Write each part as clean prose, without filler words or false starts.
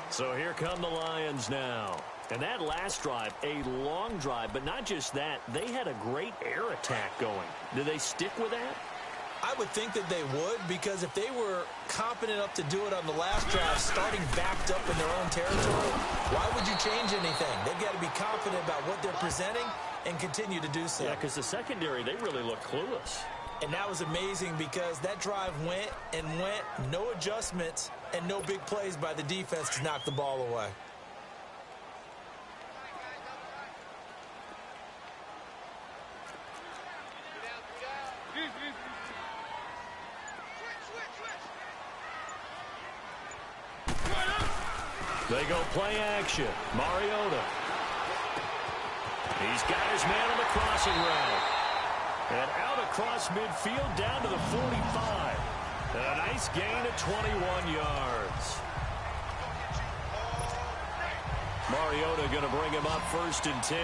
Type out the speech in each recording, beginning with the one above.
So here come the Lions now. And that last drive, a long drive, but not just that, they had a great air attack going. Do they stick with that? I would think that they would, because if they were confident enough to do it on the last drive, starting backed up in their own territory, why would you change anything? They've got to be confident about what they're presenting and continue to do so. Yeah, because the secondary, they really look clueless. And that was amazing because that drive went and went, no adjustments, and no big plays by the defense to knock the ball away. They go play action. Mariota. He's got his man on the crossing route. And out across midfield down to the 45. A nice gain of 21 yards. Mariota going to bring him up 1st and 10.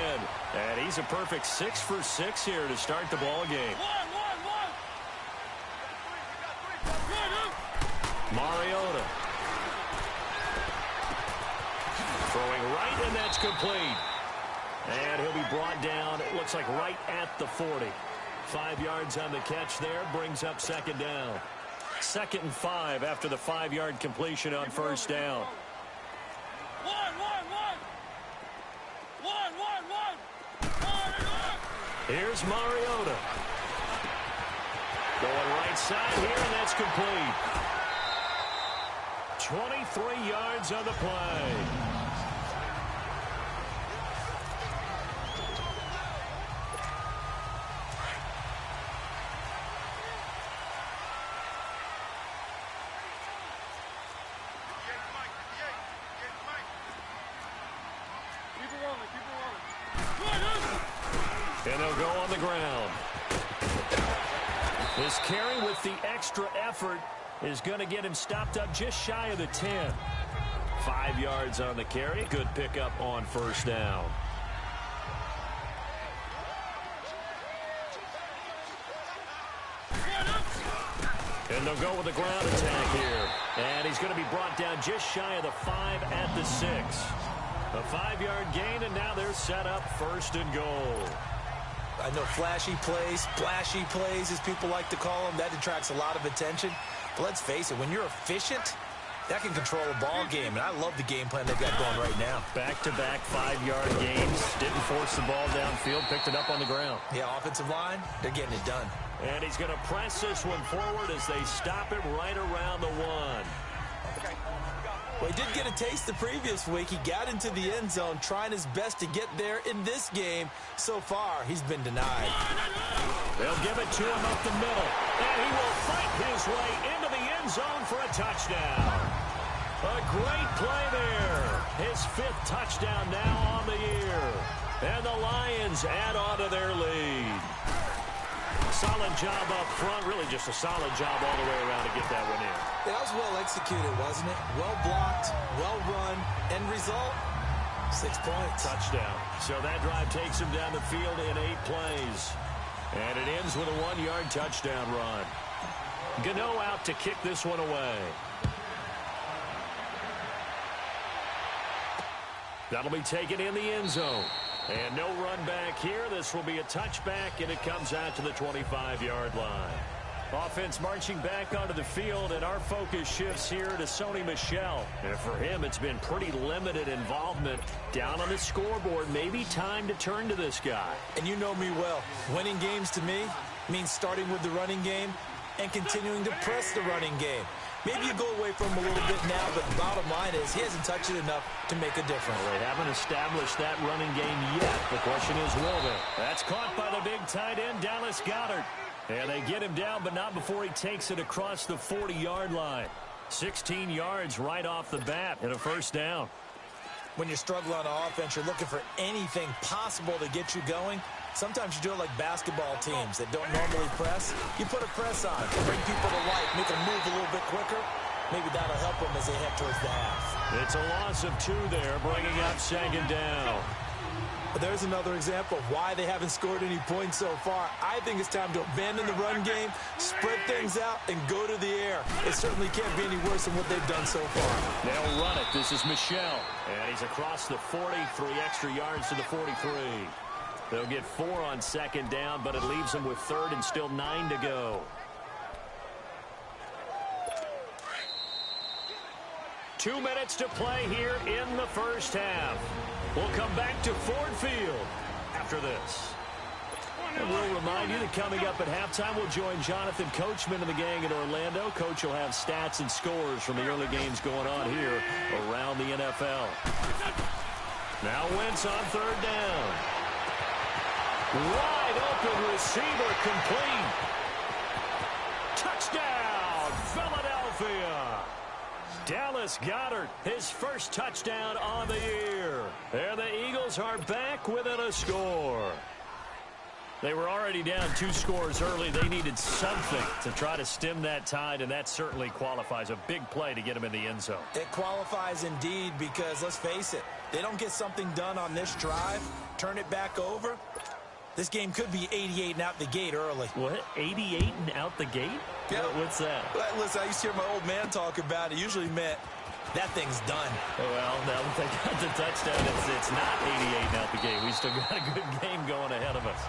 And he's a perfect 6 for 6 here to start the ball game. Mariota. Throwing right, and that's complete. And he'll be brought down, it looks like right at the 40. 5 yards on the catch there, brings up 2nd down. 2nd and 5 after the 5-yard completion on 1st down. Here's Mariota. Going right side here, and that's complete. 23 yards on the play. And they'll go on the ground. This carry with the extra effort is going to get him stopped up just shy of the 10. 5 yards on the carry. Good pickup on 1st down. And they'll go with the ground attack here. And he's going to be brought down just shy of the 5 at the 6. A 5-yard gain, and now they're set up 1st and goal. I know flashy plays, splashy plays, as people like to call them, that attracts a lot of attention. But let's face it, when you're efficient, that can control a ball game. And I love the game plan they've got going right now. Back-to-back 5-yard gains. Didn't force the ball downfield. Picked it up on the ground. Yeah, offensive line, they're getting it done. And he's going to press this one forward as they stop him right around the 1. Well, he did get a taste the previous week. He got into the end zone trying his best to get there in this game. So far, he's been denied. They'll give it to him up the middle. And he will fight his way into the end zone for a touchdown. A great play there. His 5th touchdown now on the year. And the Lions add on to their lead. Solid job up front. Really just a solid job all the way around to get that one in. That was well executed, wasn't it? Well blocked, well run. End result, 6 points. Touchdown. So that drive takes him down the field in 8 plays. And it ends with a 1-yard touchdown run. Gano out to kick this one away. That'll be taken in the end zone. And no run back here. This will be a touchback, and it comes out to the 25-yard line. Offense marching back onto the field, and our focus shifts here to Sony Michel. And for him, it's been pretty limited involvement. Down on the scoreboard, maybe time to turn to this guy. And you know me well. Winning games to me means starting with the running game and continuing to press the running game. Maybe you go away from him a little bit now, but the bottom line is he hasn't touched it enough to make a difference. Well, they haven't established that running game yet. The question is, will they? That's caught by the big tight end, Dallas Goedert. And they get him down, but not before he takes it across the 40-yard line. 16 yards right off the bat and a 1st down. When you're struggling on offense, you're looking for anything possible to get you going. Sometimes you do it like basketball teams that don't normally press. You put a press on to bring people to life, make them move a little bit quicker. Maybe that'll help them as they head towards the half. It's a loss of 2 there, bringing up 2nd down. There's another example of why they haven't scored any points so far. I think it's time to abandon the run game, spread things out, and go to the air. It certainly can't be any worse than what they've done so far. They'll run it. This is Michel. And he's across the 40, 3 extra yards to the 43. They'll get 4 on second down, but it leaves them with third and still 9 to go. 2 minutes to play here in the first half. We'll come back to Ford Field after this. And we'll remind you that coming up at halftime, we'll join Jonathan Coachman and the gang in Orlando. Coach will have stats and scores from the early games going on here around the NFL. Now Wentz on third down. Wide open receiver complete. Touchdown, Philadelphia. Dallas Goedert, his first touchdown on the year. And the Eagles are back within a score. They were already down 2 scores early. They needed something to try to stem that tide, and that certainly qualifies. A big play to get them in the end zone. It qualifies indeed because, let's face it, they don't get something done on this drive, turn it back over. This game could be 88 and out the gate early. What? 88 and out the gate? Yeah. What's that? Listen, I used to hear my old man talk about it. Usually meant that thing's done. Well, now that they got the touchdown, it's not 88 and out the gate. We still got a good game going ahead of us.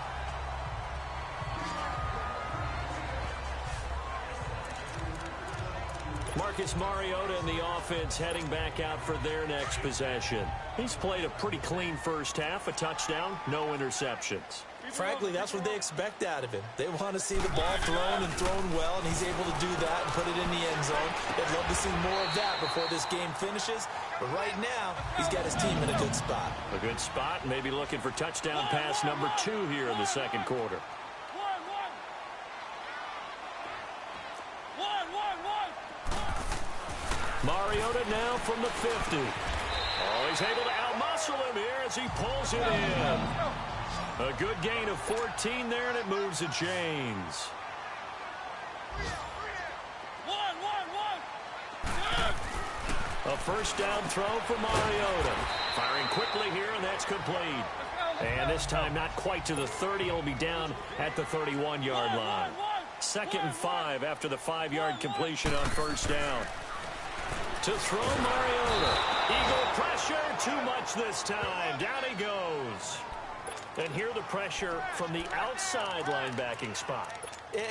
Marcus Mariota and the offense heading back out for their next possession. He's played a pretty clean first half, a touchdown, no interceptions. Frankly, that's what they expect out of him. They want to see the ball thrown and thrown well, and he's able to do that and put it in the end zone. They'd love to see more of that before this game finishes. But right now, he's got his team in a good spot. A good spot, maybe looking for touchdown pass number 2 here in the second quarter. Mariota now from the 50. Oh, he's able to outmuscle him here as he pulls it in. A good gain of 14 there, and it moves the chains. A first down throw for Mariota. Firing quickly here, and that's complete. And this time not quite to the 30. It'll be down at the 31-yard line. 2nd and 5 after the 5-yard completion on first down. To throw Mariota. Eagle pressure, too much this time. Down he goes. And here the pressure from the outside linebacking spot.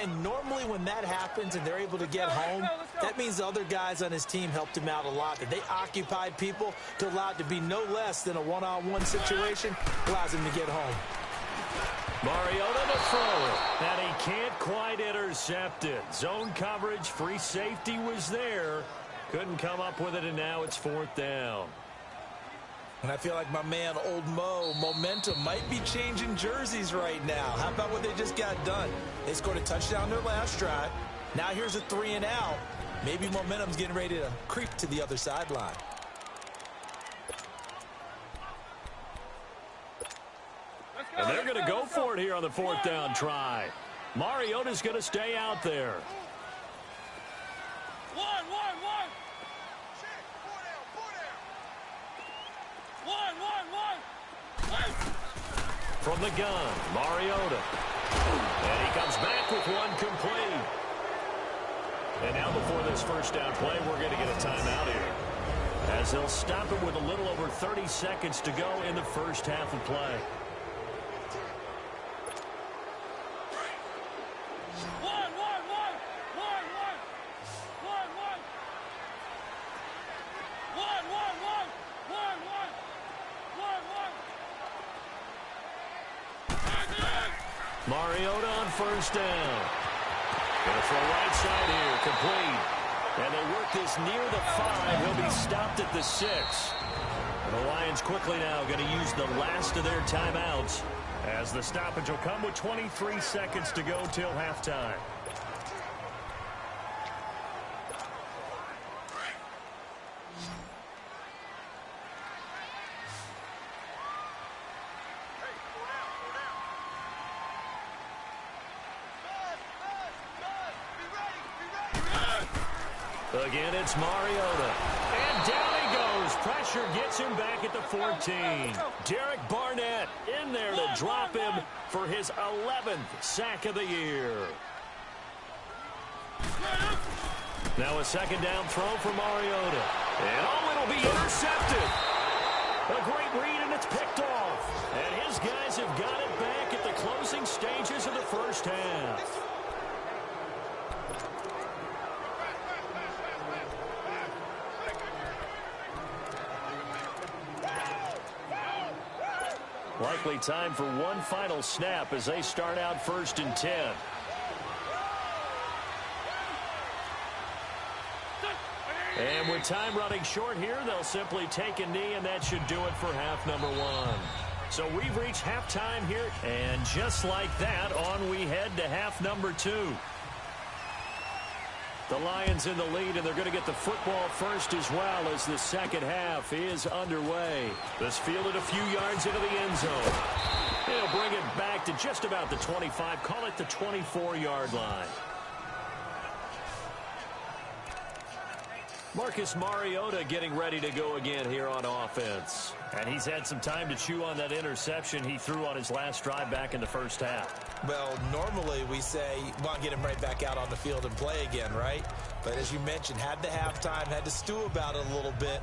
And normally when that happens and they're able to get home, that means the other guys on his team helped him out a lot. That they occupied people to allow it to be no less than a one-on-one situation, allows him to get home. Mariota to throw it. And he can't quite intercept it. Zone coverage, free safety was there. Couldn't come up with it, and now it's 4th down. And I feel like my man, Old Mo, momentum might be changing jerseys right now. How about what they just got done? They scored a touchdown their last drive. Now here's a 3 and out. Maybe momentum's getting ready to creep to the other sideline. And they're going to go for it here on the 4th down try. Mariota's going to stay out there. From the gun, Mariota. And he comes back with one complete. And now before this first down play, we're going to get a timeout here, as they'll stop it with a little over 30 seconds to go in the first half of play. Mariota on first down. Going to throw right side here, complete. And they work this near the 5. He'll be stopped at the 6. And the Lions quickly now going to use the last of their timeouts, as the stoppage will come with 23 seconds to go till halftime. Again, it's Mariota. And down he goes, pressure gets him back at the 14. Derek Barnett in there to drop him for his 11th sack of the year. Now a second down throw for Mariota. And it'll be intercepted. A great read, and it's picked off. And his guys have got it back at the closing stages of the first half. Likely time for one final snap as they start out 1st and 10. And with time running short here, they'll simply take a knee, and that should do it for half number 1. So we've reached halftime here, and just like that, on we head to half number 2. The Lions in the lead, and they're going to get the football first as well as the second half is underway. This fielded a few yards into the end zone. He'll bring it back to just about the 25, call it the 24-yard line. Marcus Mariota getting ready to go again here on offense. And he's had some time to chew on that interception he threw on his last drive back in the first half. Well, normally we say, well, get him right back out on the field and play again, right? But as you mentioned, had the halftime, had to stew about it a little bit.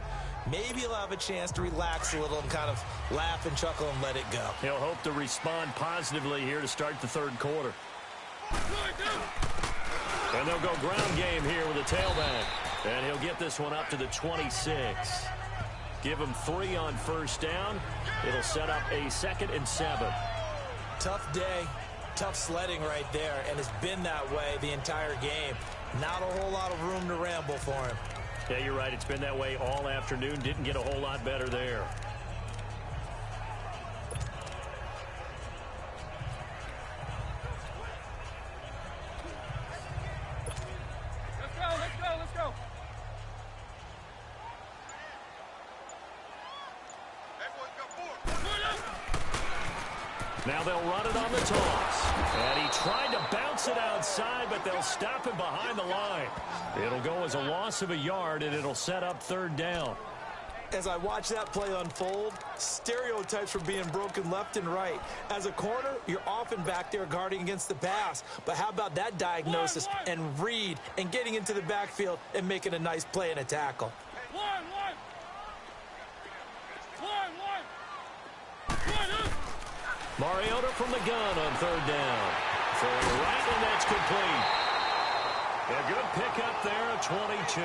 Maybe he'll have a chance to relax a little and kind of laugh and chuckle and let it go. He'll hope to respond positively here to start the third quarter. And they'll go ground game here with a tailback. And he'll get this one up to the 26. Give him 3 on first down. It'll set up a 2nd and 7. Tough day, tough sledding right there, and it's been that way the entire game. Not a whole lot of room to ramble for him. Yeah, you're right. It's been that way all afternoon. Didn't get a whole lot better there. Let's go. Now they'll run it on the toss. And he tried to bounce it outside, but they'll stop him behind the line. It'll go as a loss of a yard, and it'll set up 3rd down. As I watch that play unfold, stereotypes were being broken left and right. As a corner, you're often back there guarding against the pass. But how about that diagnosis and read and getting into the backfield and making a nice play and a tackle? Mariota from the gun on 3rd down. Throwing right, and that's complete. A good pickup there at 22.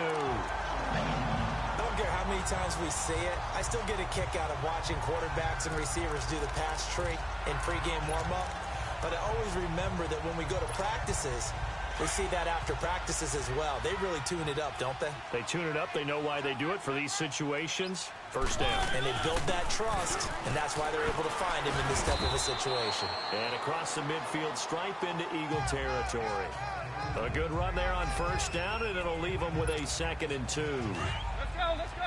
I don't care how many times we see it. I still get a kick out of watching quarterbacks and receivers do the pass tree in pregame warm-up. But I always remember that when we go to practices, we see that after practices as well. They really tune it up, don't they? They tune it up. They know why they do it for these situations. First down. And they build that trust, and that's why they're able to find him in this type of a situation. And across the midfield stripe into Eagle territory. A good run there on first down, and it'll leave them with a 2nd and 2.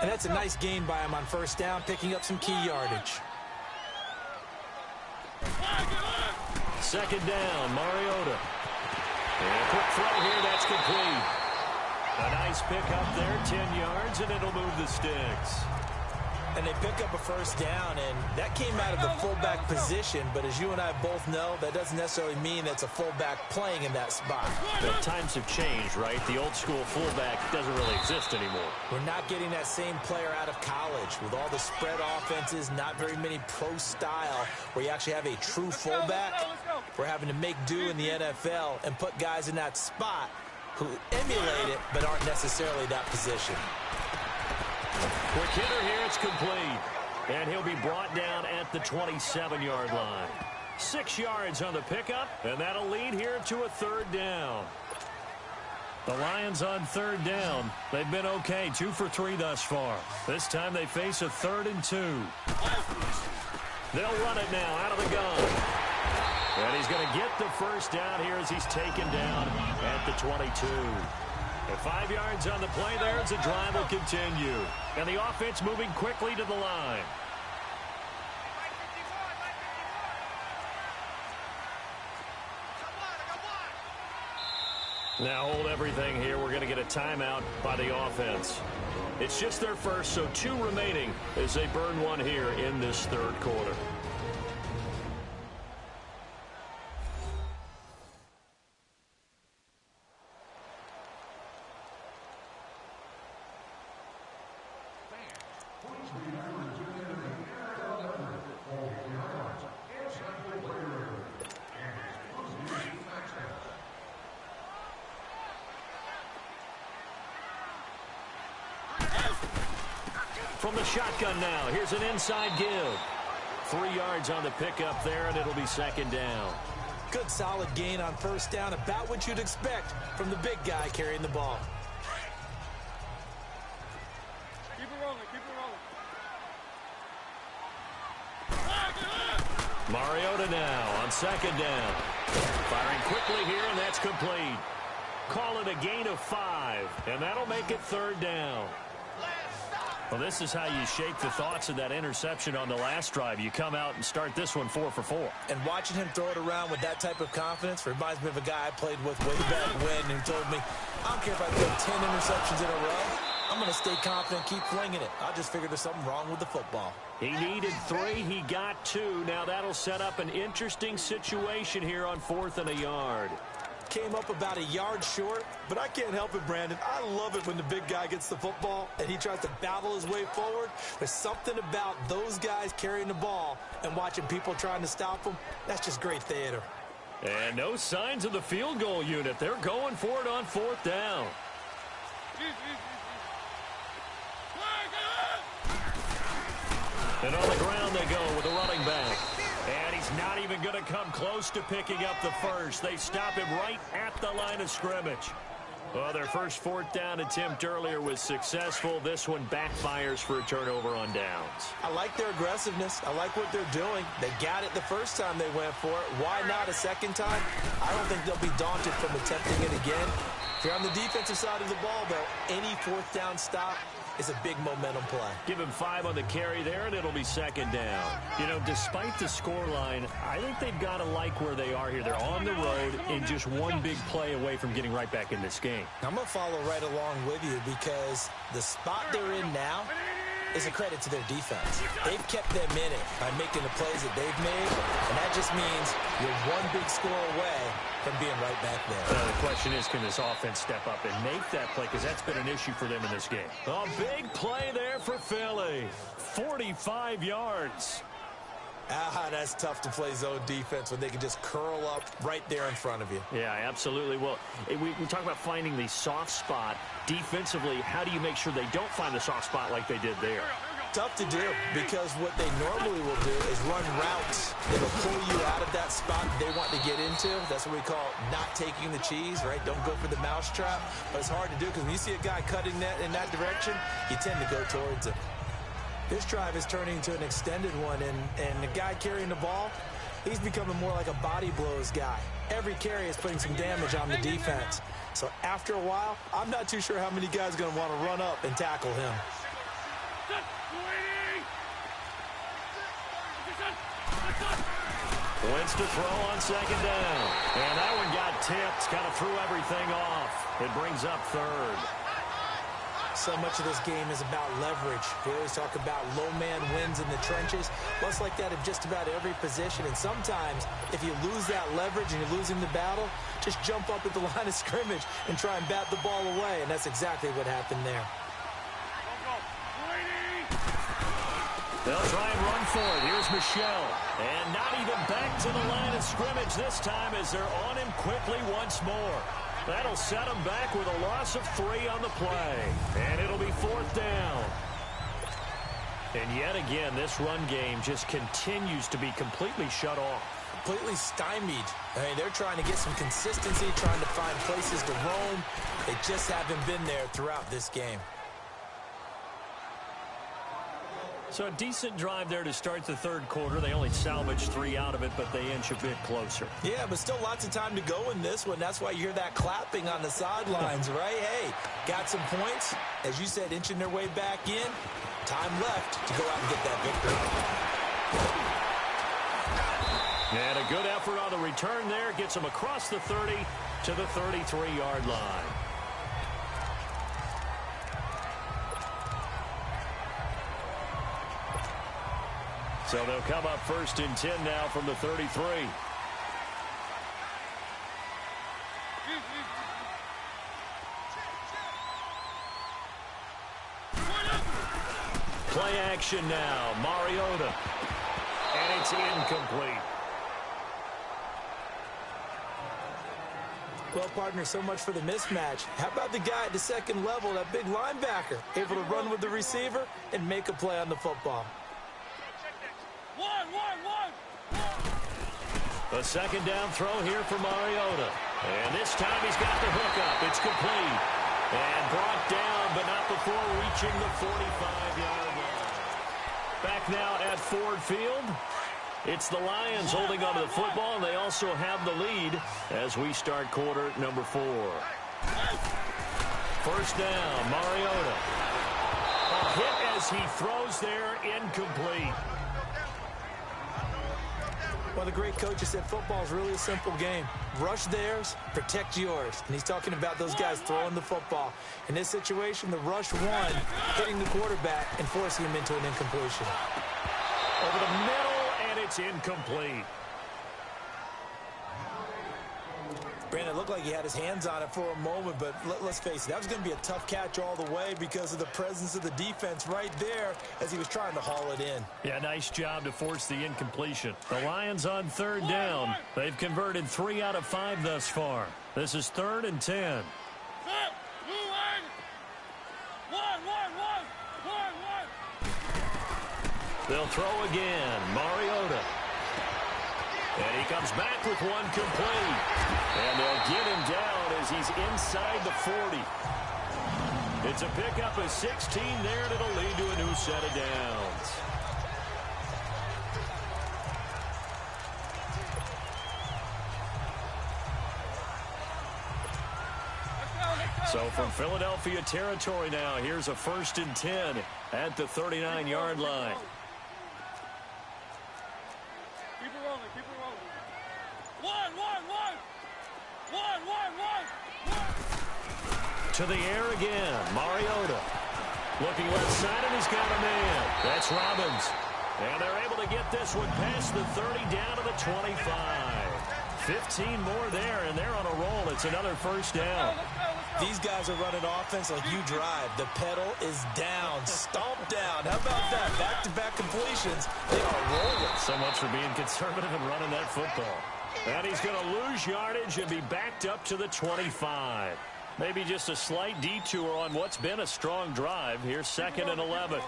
And that's a nice gain by him on first down, picking up some key yardage. 2nd down, Mariota. And a quick throw here, that's complete. A nice pick up there, 10 yards, and it'll move the sticks. And they pick up a first down, and that came out of the fullback position. But as you and I both know, that doesn't necessarily mean that's a fullback playing in that spot. Well, times have changed, right? The old school fullback doesn't really exist anymore. We're not getting that same player out of college with all the spread offenses, not very many pro style where you actually have a true fullback. We're having to make do in the NFL and put guys in that spot who emulate it but aren't necessarily that position. Quick hitter here, it's complete. And he'll be brought down at the 27-yard line. 6 yards on the pickup, and that'll lead here to a 3rd down. The Lions on 3rd down. They've been okay, 2 for 3 thus far. This time they face a 3rd and 2. They'll run it now out of the gun. And he's going to get the first down here as he's taken down at the 22. And 5 yards on the play there as the drive will continue. And the offense moving quickly to the line. Now hold everything here. We're going to get a timeout by the offense. It's just their first, so 2 remaining as they burn one here in this third quarter. From the shotgun now, here's an inside give. 3 yards on the pickup there, and it'll be second down. Good solid gain on first down, about what you'd expect from the big guy carrying the ball. Keep it rolling, keep it rolling. Mariota now on second down. Firing quickly here, and that's complete. Call it a gain of 5, and that'll make it third down. Well, this is how you shape the thoughts of that interception on the last drive. You come out and start this one 4 for 4. And watching him throw it around with that type of confidence reminds me of a guy I played with way back when who told me, I don't care if I throw 10 interceptions in a row. I'm going to stay confident, keep flinging it. I just figured there's something wrong with the football. He needed 3. He got 2. Now that'll set up an interesting situation here on 4th and a yard. Came up about a yard short, but I can't help it, Brandon. I love it when the big guy gets the football and he tries to battle his way forward. There's something about those guys carrying the ball and watching people trying to stop them. That's just great theater. And no signs of the field goal unit. They're going for it on 4th down. And on the ground they go with a running back. And he's not even going to come close to picking up the first. They stop him right at the line of scrimmage. Well, their first 4th down attempt earlier was successful. This one backfires for a turnover on downs. I like their aggressiveness. I like what they're doing. They got it the first time they went for it. Why not a second time? I don't think they'll be daunted from attempting it again. If you're on the defensive side of the ball, though, any 4th down stop is a big momentum play. Give him 5 on the carry there, and it'll be second down. You know, despite the scoreline, I think they've got to like where they are here. They're on the road and just one big play away from getting right back in this game. I'm going to follow right along with you because the spot they're in now is a credit to their defense. They've kept them in it by making the plays that they've made, and that just means you're one big score away from being right back there. The question is, can this offense step up and make that play? Because that's been an issue for them in this game. A big play there for Philly. 45 yards. That's tough to play zone defense when they can just curl up right there in front of you. Yeah, absolutely. Well, we talk about finding the soft spot. Defensively, how do you make sure they don't find the soft spot like they did there? Tough to do because what they normally will do is run routes that will pull you out of that spot they want to get into. That's what we call not taking the cheese, right? Don't go for the mousetrap. But it's hard to do because when you see a guy cutting that in that direction, you tend to go towards it. This drive is turning into an extended one, and the guy carrying the ball, he's becoming more like a body blows guy. Every carry is putting some damage on the defense. So after a while, I'm not too sure how many guys are going to want to run up and tackle him. Wentz to throw on second down. And that one got tipped. Kind of threw everything off. It brings up third. So much of this game is about leverage. We always talk about low man wins in the trenches. Well, it's like that in just about every position. And sometimes, if you lose that leverage and you're losing the battle, just jump up at the line of scrimmage and try and bat the ball away. And that's exactly what happened there. They'll try and run for it. Here's Michelle. And not even back to the line of scrimmage this time as they're on him quickly once more. That'll set him back with a loss of 3 on the play. And it'll be 4th down. And yet again, this run game just continues to be completely shut off. Completely stymied. I mean, they're trying to get some consistency, trying to find places to roam. They just haven't been there throughout this game. So a decent drive there to start the third quarter. They only salvaged 3 out of it, but they inch a bit closer. Yeah, but still lots of time to go in this one. That's why you hear that clapping on the sidelines, right? Hey, got some points. As you said, inching their way back in. Time left to go out and get that victory. And a good effort on the return there. Gets him across the 30 to the 33-yard line. So they'll come up 1st and 10 now from the 33. Play action now. Mariota. And it's incomplete. Well, partner, so much for the mismatch. How about the guy at the second level, that big linebacker, able to run with the receiver and make a play on the football? A second down throw here for Mariota. And this time he's got the hook up. It's complete. And brought down, but not before reaching the 45-yard line. Back now at Ford Field. It's the Lions holding onto the football, and they also have the lead as we start quarter number 4. First down, Mariota. A hit as he throws there, incomplete. Well, the great coach has said football is really a simple game. Rush theirs, protect yours. And he's talking about those guys throwing the football. In this situation, the rush one, hitting the quarterback and forcing him into an incompletion. Over the middle, and it's incomplete. Brandon, it looked like he had his hands on it for a moment, but let's face it, that was going to be a tough catch all the way because of the presence of the defense right there as he was trying to haul it in. Yeah, nice job to force the incompletion. The Lions on 3rd down. They've converted 3 out of 5 thus far. This is 3rd and 10. They'll throw again. Mariota. And he comes back with one complete. And they'll get him down as he's inside the 40. It's a pickup of 16 there, and it'll lead to a new set of downs. So from Philadelphia territory now, here's a 1st and 10 at the 39-yard line. To the air again, Mariota. Looking left side, and he's got a man. That's Robbins. And they're able to get this one past the 30 down to the 25. 15 more there, and they're on a roll. It's another 1st down. These guys are running offense like you drive. The pedal is down, stomp down. How about that? Back-to-back completions. They are rolling. So much for being conservative and running that football. And he's going to lose yardage and be backed up to the 25. Maybe just a slight detour on what's been a strong drive. Here's 2nd and 11.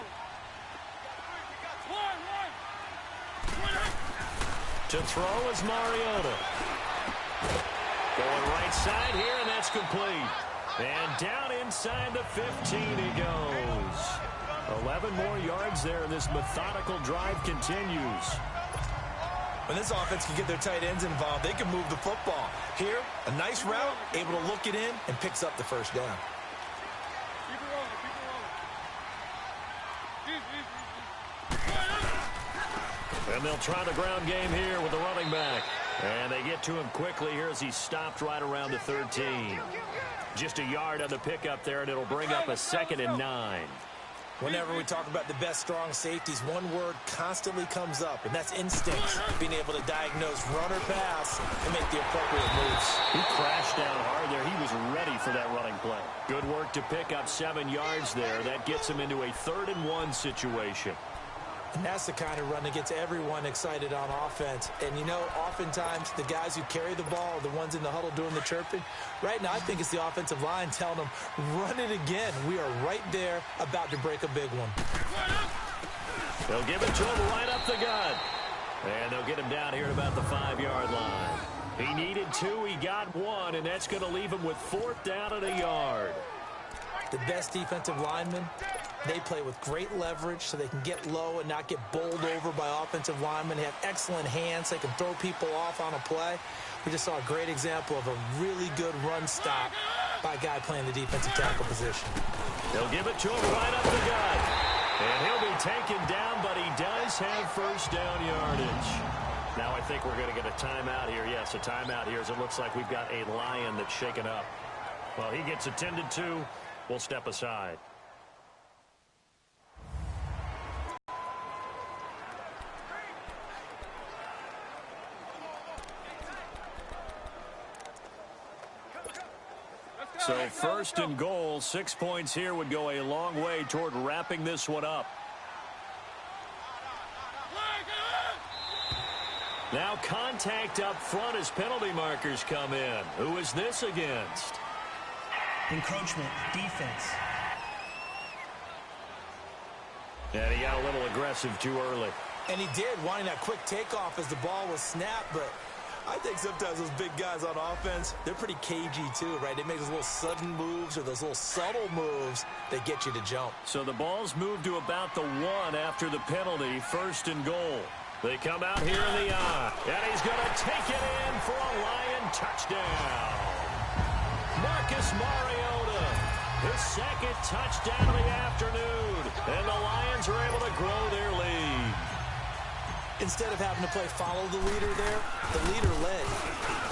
To throw is Mariota. Going right side here, and that's complete. And down inside the 15 he goes. 11 more yards there, and this methodical drive continues. When this offense can get their tight ends involved, they can move the football. Here, a nice route, able to look it in, and picks up the 1st down. And they'll try the ground game here with the running back. And they get to him quickly here as he's stopped right around the 13. Just a yard on the pickup there, and it'll bring up a 2nd and 9. Whenever we talk about the best strong safeties, one word constantly comes up, and that's instincts. Being able to diagnose run or pass and make the appropriate moves. He crashed down hard there. He was ready for that running play. Good work to pick up 7 yards there. That gets him into a 3rd and 1 situation. And that's the kind of run that gets everyone excited on offense. And, you know, oftentimes the guys who carry the ball are the ones in the huddle doing the chirping. Right now, I think it's the offensive line telling them, run it again. We are right there about to break a big one. They'll give it to him right up the gut. And they'll get him down here at about the 5-yard line. He needed 2. He got 1, and that's going to leave him with 4th down and a yard. The best defensive linemen, they play with great leverage so they can get low and not get bowled over by offensive linemen. They have excellent hands. They can throw people off on a play. We just saw a great example of a really good run stop by a guy playing the defensive tackle position. They'll give it to him right up the gut. And he'll be taken down, but he does have 1st down yardage. Now I think we're going to get a timeout here. Yes, a timeout here as it looks like we've got a Lion that's shaken up. Well, he gets attended to. We'll step aside. So first and goal, 6 points here would go a long way toward wrapping this one up. Now contact up front as penalty markers come in. Who is this against? Encroachment, defense. And he got a little aggressive too early. And he did, wanting that quick takeoff as the ball was snapped, but I think sometimes those big guys on offense, they're pretty cagey too, right? They make those little sudden moves or those little subtle moves that get you to jump. So the ball's moved to about the 1 after the penalty, first and goal. They come out here in the eye, and he's going to take it in for a Lion touchdown. Marcus Mariota, his second touchdown of the afternoon, and the Lions are able to grow their lead. Instead of having to play follow the leader there, the leader led.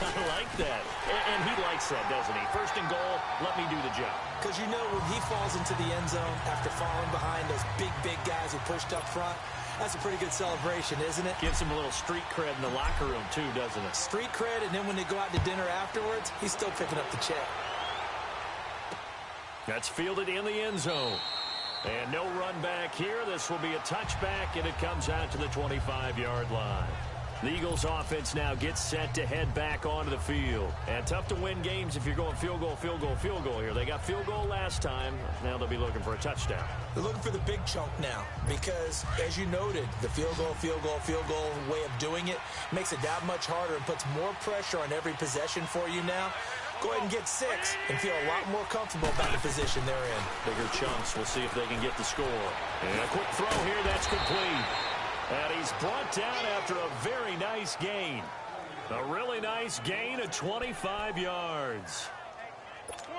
I like that. And he likes that, doesn't he? First and goal, let me do the job. Because you know when he falls into the end zone after falling behind those big guys who pushed up front, that's a pretty good celebration, isn't it? Gives him a little street cred in the locker room, too, doesn't it? Street cred, and then when they go out to dinner afterwards, he's still picking up the check. That's fielded in the end zone. And no run back here. This will be a touchback, and it comes out to the 25-yard line. The Eagles offense now gets set to head back onto the field. And tough to win games if you're going field goal here. They got field goal last time. Now they'll be looking for a touchdown. They're looking for the big chunk now because, as you noted, the field goal way of doing it makes it that much harder and puts more pressure on every possession for you now. Go ahead and get 6 and feel a lot more comfortable about the position they're in. Bigger chunks. We'll see if they can get the score. And a quick throw here. That's complete. And he's brought down after a very nice gain. A really nice gain of 25 yards.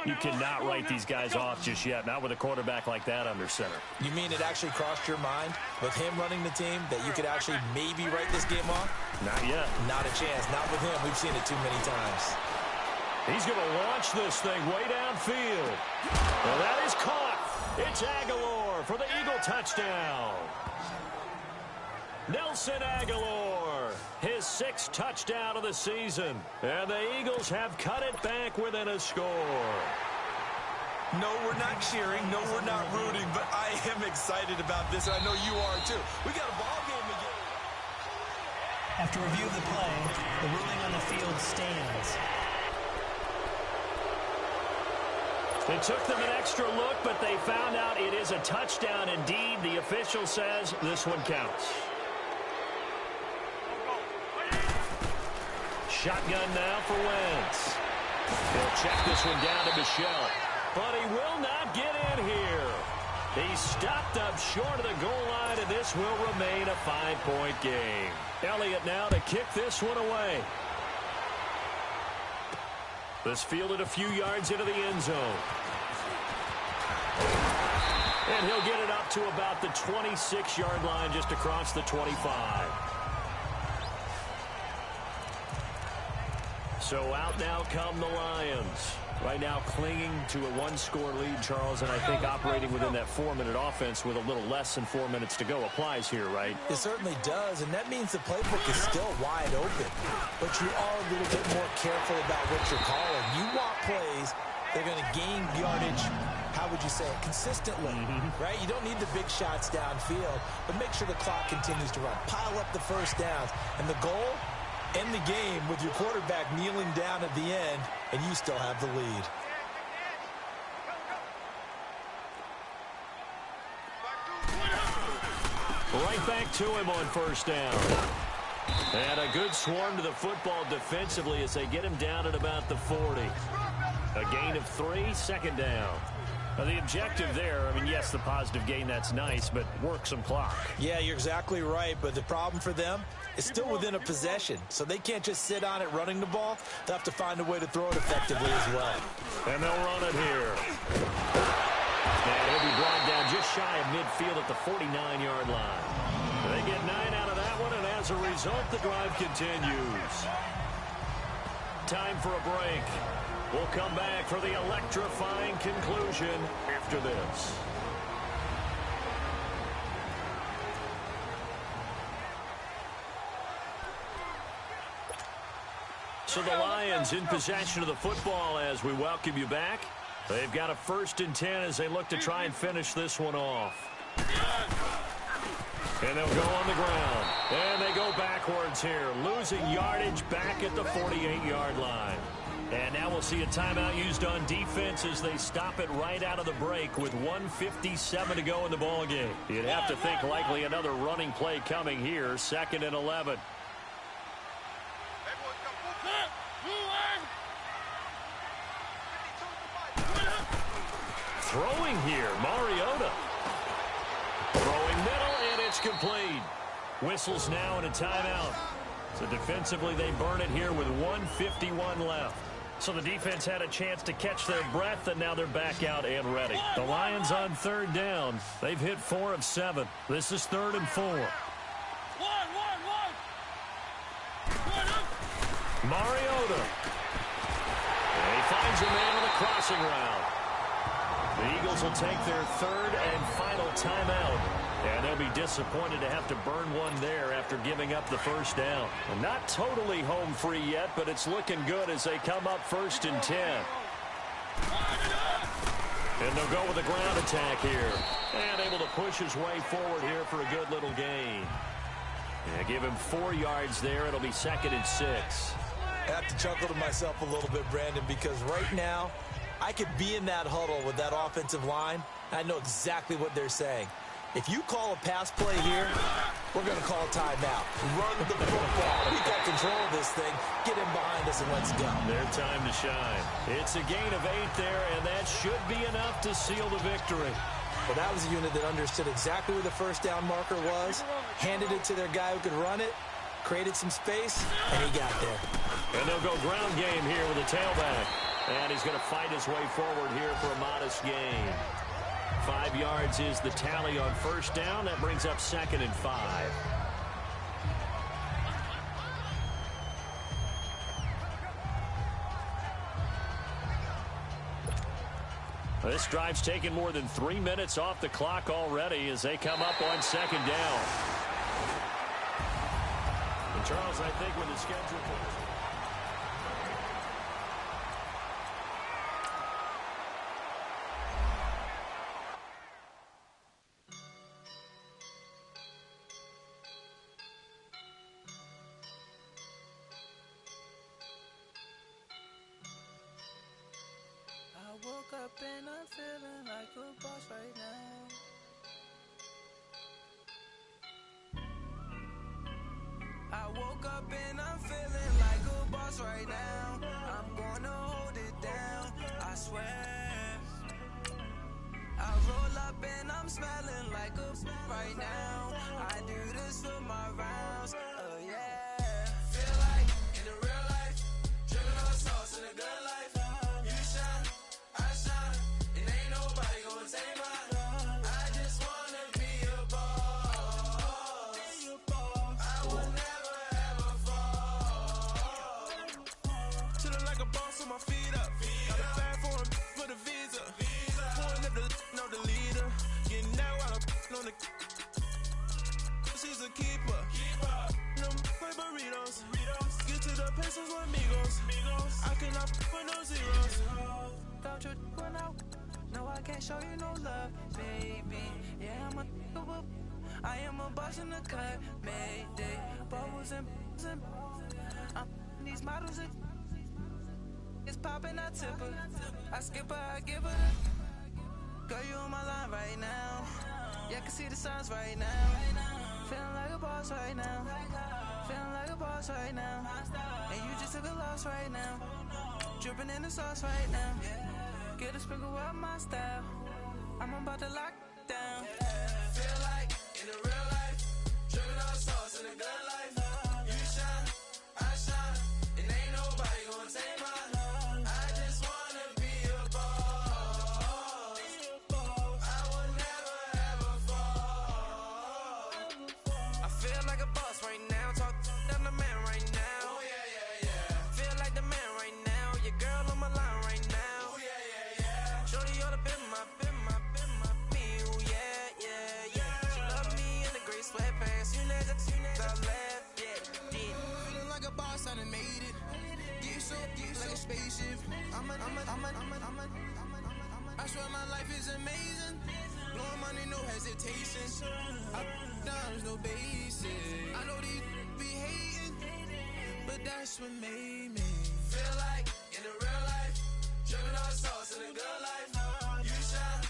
You cannot write these guys off just yet, not with a quarterback like that under center. You mean it actually crossed your mind with him running the team that you could actually maybe write this game off? Not yet. Not a chance. Not with him. We've seen it too many times. He's going to launch this thing way downfield. Well, that is caught. It's Aguilar for the Eagle touchdown. Nelson Aguilar, his 6th touchdown of the season. And the Eagles have cut it back within a score. No, we're not cheering. No, we're not rooting. But I am excited about this, and I know you are too. We got a ball game again. After review of the play, the ruling on the field stands. It took them an extra look, but they found out it is a touchdown indeed. The official says this one counts. Shotgun now for Wentz. He'll check this one down to Michel, but he will not get in here. He stopped up short of the goal line, and this will remain a 5-point game. Elliott now to kick this one away. This fielded a few yards into the end zone. And he'll get it up to about the 26-yard line, just across the 25. So out now come the Lions. Right now clinging to a 1-score lead, Charles, and I think operating within that 4-minute offense with a little less than 4 minutes to go applies here, right? It certainly does, and that means the playbook is still wide open. But you are a little bit more careful about what you're calling. You want plays that are going to gain yardage, how would you say it, consistently, right? You don't need the big shots downfield, but make sure the clock continues to run. Pile up the first downs, and the goal, end the game with your quarterback kneeling down at the end, and you still have the lead. Right back to him on first down. And a good swarm to the football defensively as they get him down at about the 40. A gain of 3, second down. Now the objective there, I mean, yes, the positive gain, that's nice, but work some clock. Yeah, you're exactly right, but the problem for them is still within a possession, so they can't just sit on it running the ball. They'll have to find a way to throw it effectively as well. And they'll run it here. And he'll be brought down just shy of midfield at the 49-yard line. They get 9 out of that one, and as a result, the drive continues. Time for a break. We'll come back for the electrifying conclusion after this. So the Lions in possession of the football as we welcome you back. They've got a 1st and 10 as they look to try and finish this one off. And they'll go on the ground. And they go backwards here, losing yardage back at the 48-yard line. And now we'll see a timeout used on defense as they stop it right out of the break with 1:57 to go in the ballgame. You'd have to think likely another running play coming here, 2nd and 11. Throwing here, Mariota. Throwing middle, and it's complete. Whistles now and a timeout. So defensively, they burn it here with 1:51 left. So the defense had a chance to catch their breath, and now they're back out and ready. The Lions on 3rd down. They've hit 4 of 7. This is 3rd and 4. Mariota. And he finds a man on the crossing route. The Eagles will take their 3rd and final timeout. And they'll be disappointed to have to burn one there after giving up the 1st down. Well, not totally home free yet, but it's looking good as they come up 1st and 10. And they'll go with a ground attack here. And able to push his way forward here for a good little gain. Yeah, give him 4 yards there. It'll be 2nd and 6. I have to chuckle to myself a little bit, Brandon, because right now I could be in that huddle with that offensive line. I know exactly what they're saying. If you call a pass play here, we're going to call a timeout. Run the football. We got control of this thing. Get him behind us and let's go. Their time to shine. It's a gain of 8 there, and that should be enough to seal the victory. Well, that was a unit that understood exactly where the 1st down marker was, handed it to their guy who could run it, created some space, and he got there. And they'll go ground game here with a tailback. And he's going to fight his way forward here for a modest gain. 5 yards is the tally on 1st down. That brings up 2nd and 5. This drive's taken more than 3 minutes off the clock already as they come up on 2nd down. And Charles, I think when the schedule comes... Woke up and I'm feeling like a boss right now. I woke up and I'm feeling like a boss right now. I'm gonna hold it down, I swear. I roll up and I'm smelling like a right now. I do this for my rounds, oh yeah. Feel like in the real life, dripping on sauce in a good life. She's a keeper. No play burritos. Get to the pesos with amigos. I cannot put no zeros. Don't you run out? No, I can't show you no love, baby. Yeah, I am a boss in the cut, Mayday. Bubbles and I'm these models. It's popping, I tip her. I skip her, I give her. Girl, you on my line right now. Yeah, I can see the signs right now. Feeling like a boss right now. Feeling like a boss right now. And you just took a loss right now. Dripping in the sauce right now. Get a sprinkle up my style. I'm about to lock down. Feel like in the real life, dripping on sauce in a good life. You shine, I shine, and ain't nobody gonna take my love. I just wanna be a boss. I will never ever fall. like a spaceship. I swear my life is amazing. Blowing money, no hesitation. Up, downs, no basic. I know these be hating, but that's what made me feel like in the real life. Dripping all sauce in the good life. You shine,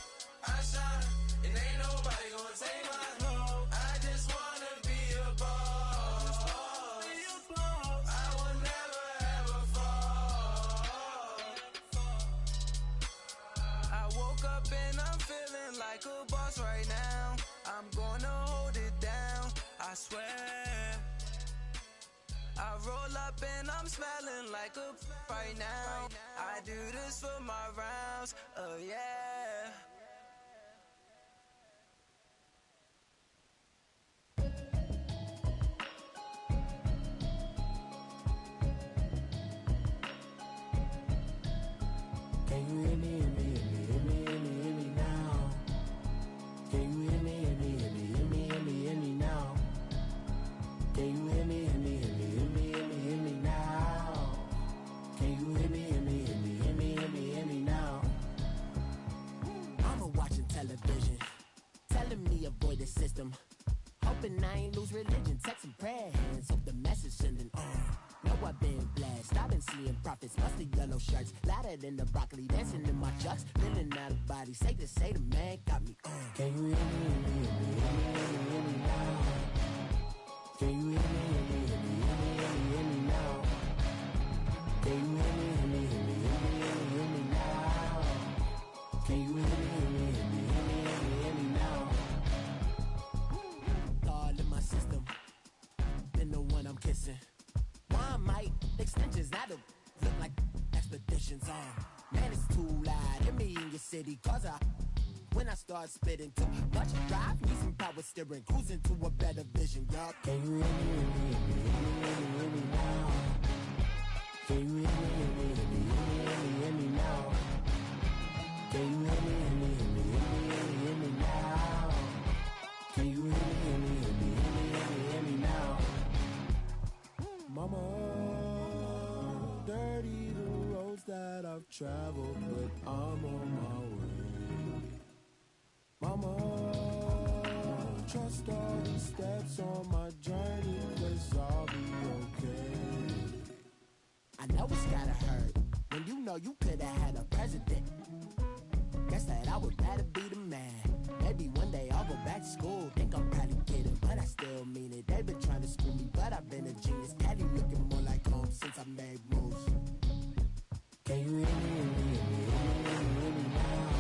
I shine, and ain't nobody gonna take mine. I just wanna be a boss. I will never ever fall. I woke up and I'm feeling like a boss right now. I'm gonna hold it down, I swear. I roll up and I'm smelling like a right now. I do this for my rounds, oh yeah. Can you hear me, hear me, hear me, hear me, hear me, hear me now? Can you hear me, hear me, hear me, hear me, hear me, hear me now? Can you hear me, hear me, hear me, hear me, hear me, hear me now? Can you hear me, hear me, hear me, hear me, hear me, hear me now? Mama watching television, telling me avoid the system. Hoping I ain't lose religion, texting prayer hands, hope the message sending on. Know I've been blessed, I've been seeing prophets, mostly yellow shirts, louder than the broccoli, dancing in my chucks, feeling out of body, say the man got me on. Can you hear me, hear me, hear me, hear me, hear me, hear me now? Can you hear me, hear me, hear me, hear me, hear me, hear me now? Can you hear me, hear me, hear me, hear me, hear me, hear me now? Can you hear me, hear me, hear me, hear me, hear me, hear me now? All in my system, been the one I'm kissing. One might extensions, now the look like expeditions on. Man, it's too loud, hear me in your city, cause when I start spitting too much drive, need some power steering, cruising to a better vision, y'all. Can you hear me, hear me, hear me, hear me, hear me now? Can you hear me, hear me, hear me, hear me, hear me, hear me now? Can you hear me, hear me, hear me, hear me, hear me, hear me now? Can you hear me, hear me, hear me, hear me, hear me, hear me now? Mama, dirty the roads that I've traveled, but I'm on my way. Mama, trust all the steps on my journey, 'cause I'll be okay. I know it's gotta hurt when you know you could've had a president. Guess that I would rather be the man. Maybe one day I'll go back to school. Think I'm probably kidding, but I still mean it. They've been trying to screw me, but I've been a genius. Daddy looking more like home since I made moves. Can you hear me, hear me, hear me, hear me, hear me, hear me now?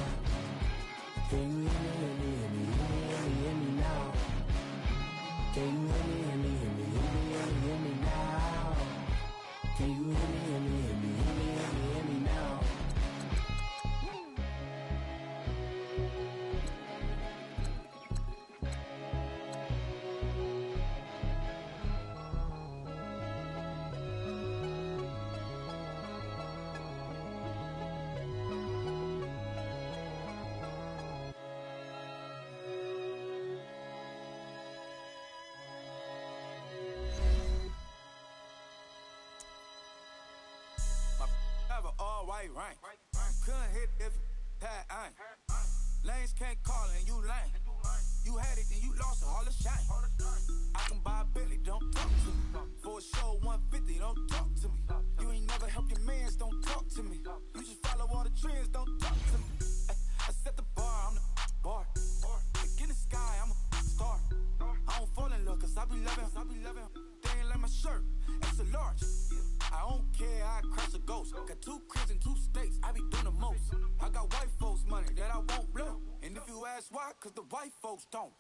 Can you hear me, hear me, hear me, hear me, hear me, hear me now? Can you hear me, hear me, hear me, hear me, hear me, hear me now? Can you hear me, hear me, hear me, hear me, hear me, hear me now? All white rank. Couldn't hit if had ain't. Lanes can't call and you lame. You had it and you lost all the shine. I can buy a Billy, don't talk to me. For a show 150, don't talk to me. You ain't never help your mans, don't talk to me. You just follow all the trends, don't talk to me. I set the bar, I'm the bar. Like in the sky, I'm a star. I don't fall in love, 'cause I be loving. They ain't like my shirt, it's a large. I don't care, I crash a ghost. Got 2 cribs in 2 states, I be doing the most. I got white folks money that I won't blow. And if you ask why, 'cause the white folks don't.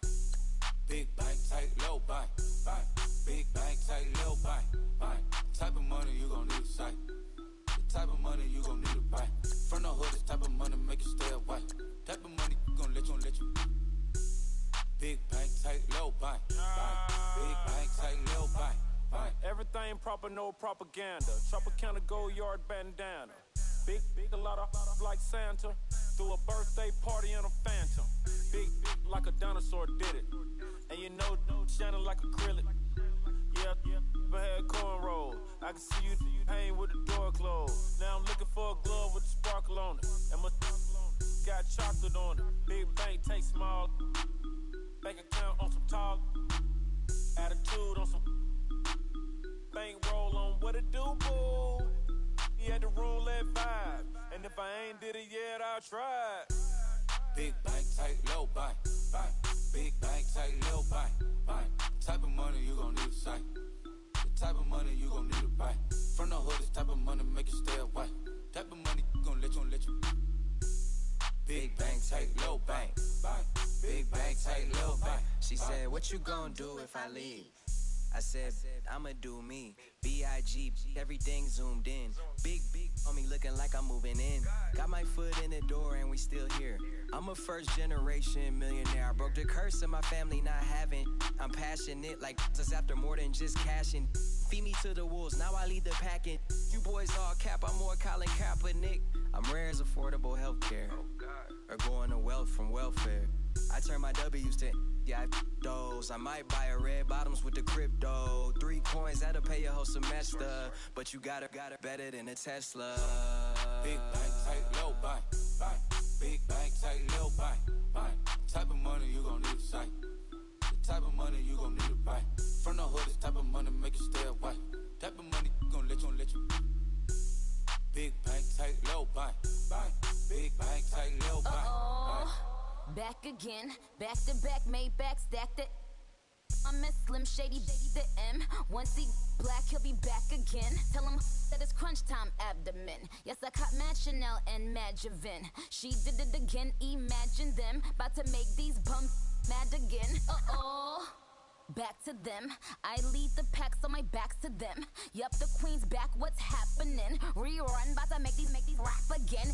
Big bank, tight, low bank, bank. Big bank, tight, low bank, bank. Type of money you gon' need a sight. The type of money you gon' need a buy. From the hood, this type of money make you stay away. Type of money gon' let you. Big bank, tight, low bank, bank. Big bank, tight, low bank. Everything proper, no propaganda. Tropicana gold yard bandana. Big, a lot of like Santa. Threw a birthday party in a phantom. Big like a dinosaur did it. And you know, shining like acrylic. Yeah, but had cornrows. I can see you hang with the door closed. stood on it. Big bank, take small. Bank account on some talk. Attitude on some. Bank roll on what it do, boo. He had the roulette vibe. And if I ain't did it yet, I'll try. Big bank, tight, low bank, bank. Big bank, tight, low bank, bank. Type of money you gon' need to sight. The type of money you gon' need to buy. From the hood, this type of money make you stay away. Type of money gon' let you. Big bank, tight, low bank, bank. Big bank, tight, low bank. She said, what you gon' do if I leave? I said, I'ma do me. B.I.G. Everything zoomed in. Big on me looking like I'm moving in. Got my foot in the door and we still here. I'm a first generation millionaire. I broke the curse of my family not having. I'm passionate like just after more than just cashing. Feed me to the wolves, now I lead the packing. You boys all cap, I'm more Colin Kaepernick. I'm rare as affordable healthcare. Or going to wealth from welfare. I turn my W's to those. I might buy a red bottoms with the crypto. 3 coins, that'll pay your whole semester. But you got it better than a Tesla. Big bank, tight, low bank, bank. Big bank, tight, low bank, bank. Type of money you gon' need to sight. The type of money you gon' need to buy. From the hood, this type of money make you stay away. Type of money gon' let you. Big bank, tight, low bank, bank. Big bank, tight, low bank, bank. Back again, back to back, made back, stacked it. I'm a Slim Shady, the M. Once he black, he'll be back again. Tell him that it's crunch time abdomen. Yes, I caught Mad Chanel and Mad Javin. She did it again, imagine them. About to make these bumps mad again. Back to them. I lead the pack, so my back's to them. Yup, the queen's back, what's happening? Rerun, about to make these rap again.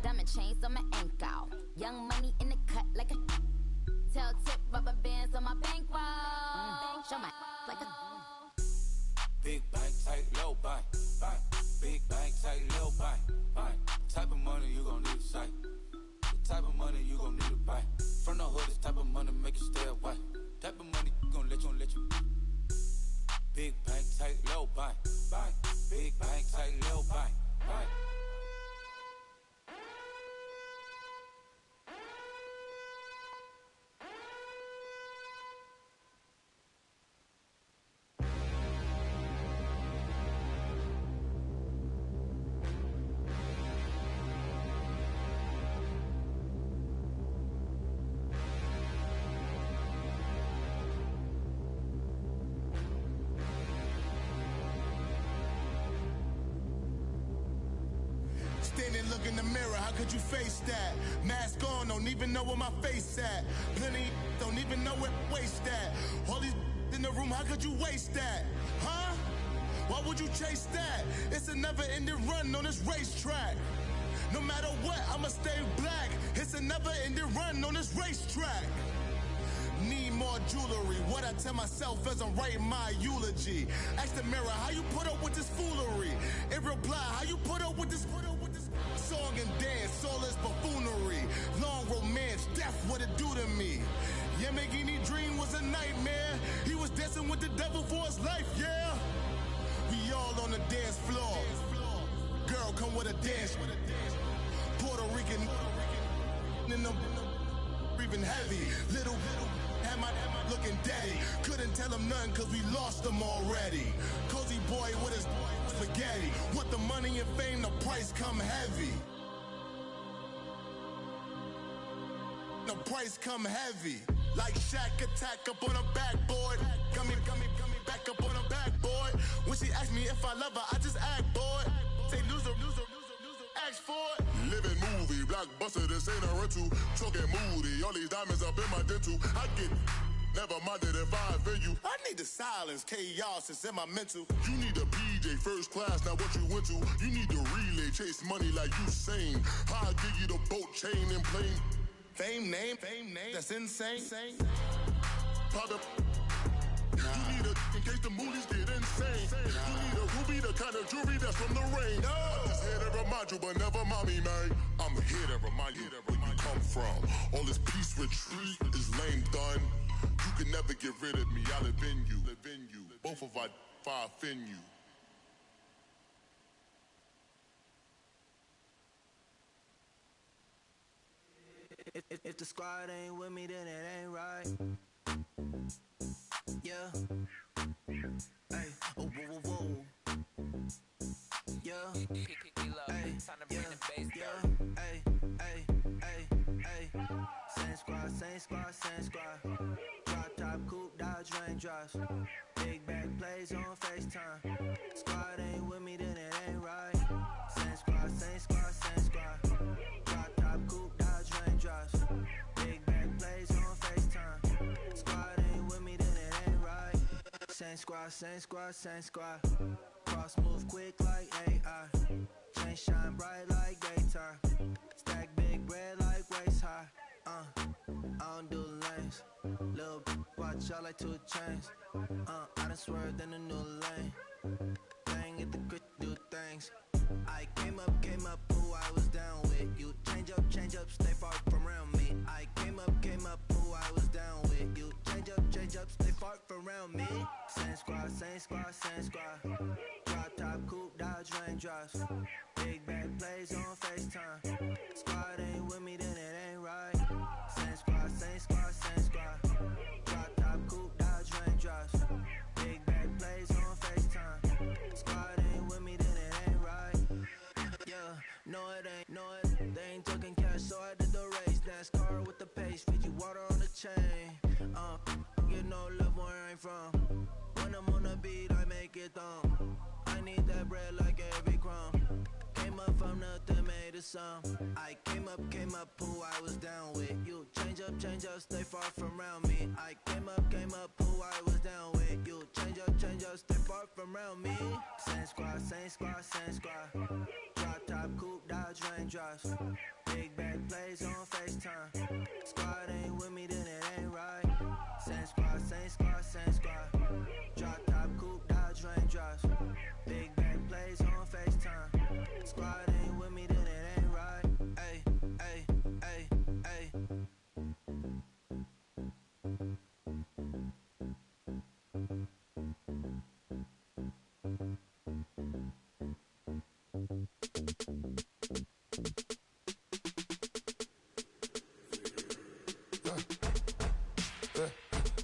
Diamond chains on my ankle. Young money in the cut like a tail tip, rubber bands on my bankroll. Show my like a Big bank, tight, low bank, bank. Big bank, tight, low bank, bank. Type of money you gon' need to sight. The type of money you gon' need to buy. From the hood, this type of money make you stay away. Type of money gon' let you. Big bank, tight, low bank, bank. Big bank, tight, low bank, bank. Standing, look in the mirror, how could you face that? Mask on, don't even know where my face at. Plenty don't even know where waist at. All these in the room, how could you waste that? Huh? Why would you chase that? It's a never-ending run on this racetrack. No matter what, I'ma stay black. It's a never-ending run on this racetrack. Need more jewelry. What I tell myself as I'm writing my eulogy. Ask the mirror, how you put up with this foolery? It reply, how you put up with this song and dance, all this buffoonery. Long romance, death, what it do to me? Yamagini dream was a nightmare. He was dancing with the devil for his life, yeah. We all on the dance floor. Girl, come with a dance. Puerto Rican in the breathing heavy. Little had my looking daddy. Couldn't tell him nothing cause we lost him already. Cozy boy with his spaghetti. With the money and fame, the price come heavy. The price come heavy. Like Shaq attack up on a backboard. Gummy, back up on a backboard. When she asked me if I love her, I just act bored. Say loser, ask for it. Living movie, blockbuster, this ain't a rental. Talking moody, all these diamonds up in my dental. I get never minded if I offend you. I need the silence, chaos is in my mental. You need a PJ first class, not what you went to. You need the relay, chase money like you sane. I'll give you the boat, chain, and plane. Fame name, that's insane. Pop up. You need a in case the moolies get insane. You need a ruby, the kind of jewelry that's from the rain. I'm just here to remind you, but never mommy, man. I'm here to remind you where you come from. All this peace retreat is lame done. You can never get rid of me. I live in you. Both of our fire offend you. If the squad ain't with me, then it ain't right. Yeah. Hey, oh, whoa, whoa, whoa. Yeah. Hey, yeah. Hey, hey, hey, hey. Same squad, same squad, same squad. Drop top, coupe, Dodge raindrops. Big back plays on FaceTime. Squad ain't with me, then it ain't right. Same squad, same squad, same squad. Drop top, coupe, Dodge raindrops. Big back plays on FaceTime. Squad ain't with me, then it ain't right. Same squad, same squad, same squad. Cross move quick like AI. Chain shine bright like daytime. Stack big bread like waist high. I don't do lanes. Lil' watch out like 2 chains. I done swerved in a new lane. Bang at the grit, do things. I came up, who I was down with. You change up, stay far from around me. I came up, who I was down with. You change up, stay far from around me. Same squad, same squad, same squad. Drop top, coupe, Dodge raindrops. Big back plays on FaceTime. Squad ain't with me, then it ain't right. Same squad, same squad, same squad. Drop top, coupe, Dodge raindrops. Big back plays on FaceTime. Squad ain't with me, then it ain't right. Yeah, no it ain't, they ain't talking cash, so I did the race. NASCAR with the pace, Fiji water on the chain. Get no love where I ain't from. When I'm on the beat, I make it thumb. I need that bread like every crumb. Came up from nothing, made a sum. I came up, who I was down with. You change up, stay far from around me. I came up, who I was down with. You change up, stay far from around me. Same squad, same squad, same squad. Drop top, coupe, Dodge raindrops. Big back plays on FaceTime. Squad ain't with me, then it ain't right. Same squad, same squad, same squad. Drop top, coupe, Dodge raindrops. Big back plays on FaceTime. Squad ain't with me, then it ain't right. Ay, ay, ay, ay.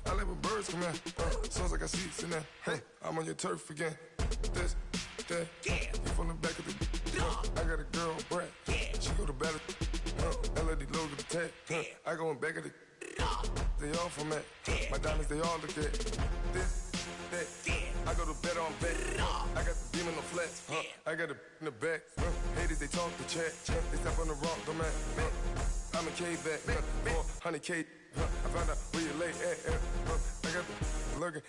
I live with birds come in. Sounds like I seats in there. Hey, I'm on your turf again. This, that, you from the back of the. I got a girl, Brett. She go to battle. LED logo the tag. I go in back of the. They all from that. My diamonds, they all look at. This, that. I go to bed on bed. I got the demon on flats. I got it in the back. Haters, they talk the chat. They step on the rock, don't man. I'm a K-back. 400K. I found out where you lay at. I got the lurking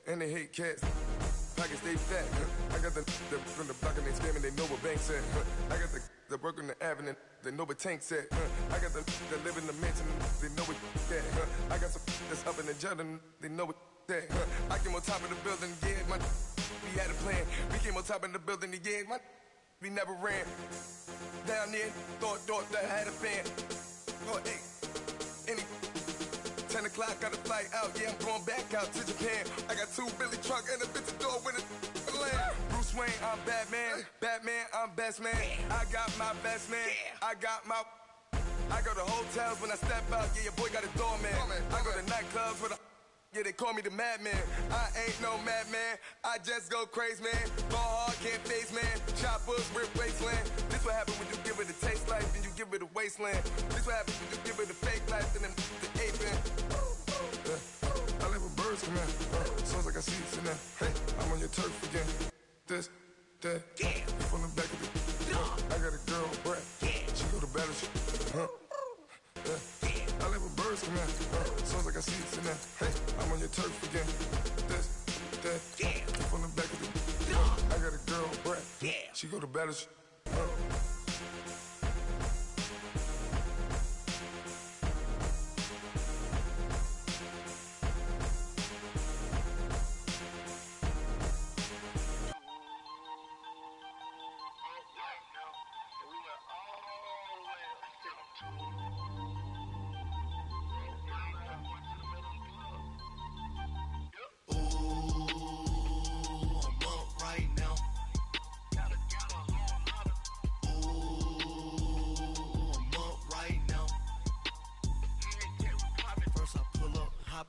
and they hate cats. Pockets stay fat. I got the from the block and they scamming, they know what banks at. I got the work on the avenue, they know what tanks at. I got the that live in the mansion, they know what that. I got some that's up in the jungle, they know what that. I came on top of the building, yeah, my we had a plan. We came on top of the building, yeah, my we never ran. Down there, thought that I had a fan. Oh, hey, any 10 o'clock, got a flight out, yeah, I'm going back out to Japan. I got 2 Billy truck and a bitch door with a land. Bruce Wayne, I'm Batman. Batman, I'm best man. I got my best man. I got my. I go to hotels when I step out, yeah, your boy got a doorman. I go to nightclubs with a. Yeah, they call me the madman. I ain't no madman. I just go crazy, man. Ball hard, can't face, man. Choppers, rip wasteland. This what happens when you give it a taste life and you give it a wasteland. This what happens when you give it a fake life and then the ape in. I live with birds come in. Sounds like I see it in there. Hey, I'm on your turf again. This, that, you from the back of the. I got a girl, Brett. She go to battle. I live with birds come in. Sounds like I see it in there. Hey, I'm on your turf again. This, that, you from the back of the. I got a girl, Brett. She go to battle.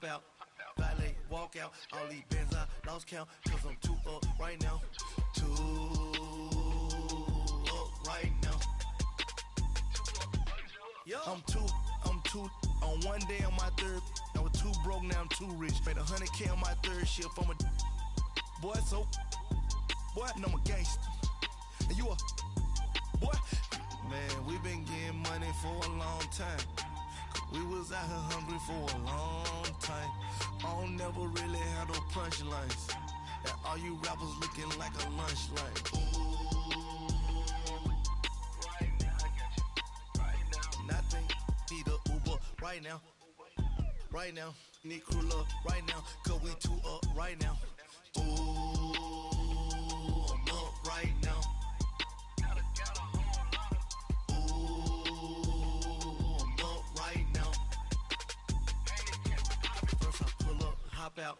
out. Valet, walk out. All these bands I lost count, cause I'm too up right now. Too up right now. I'm too. On one day on my third, I was too broke, now I'm too rich. Made 100K on my third shift. I'm a boy, so boy, and I'm a gangster. And you a boy. Man, we been getting money for a long time. We was out here hungry for a long time. I don't never really have no punchlines. And all you rappers looking like a lunch line. Right now, I got you. Right now. Nothing. Need a Uber right now. Right now. Need crew love right now. Cause we too up right now. Ooh, I'm up right now. Ooh, I'm up right now. First I pull up, hop out.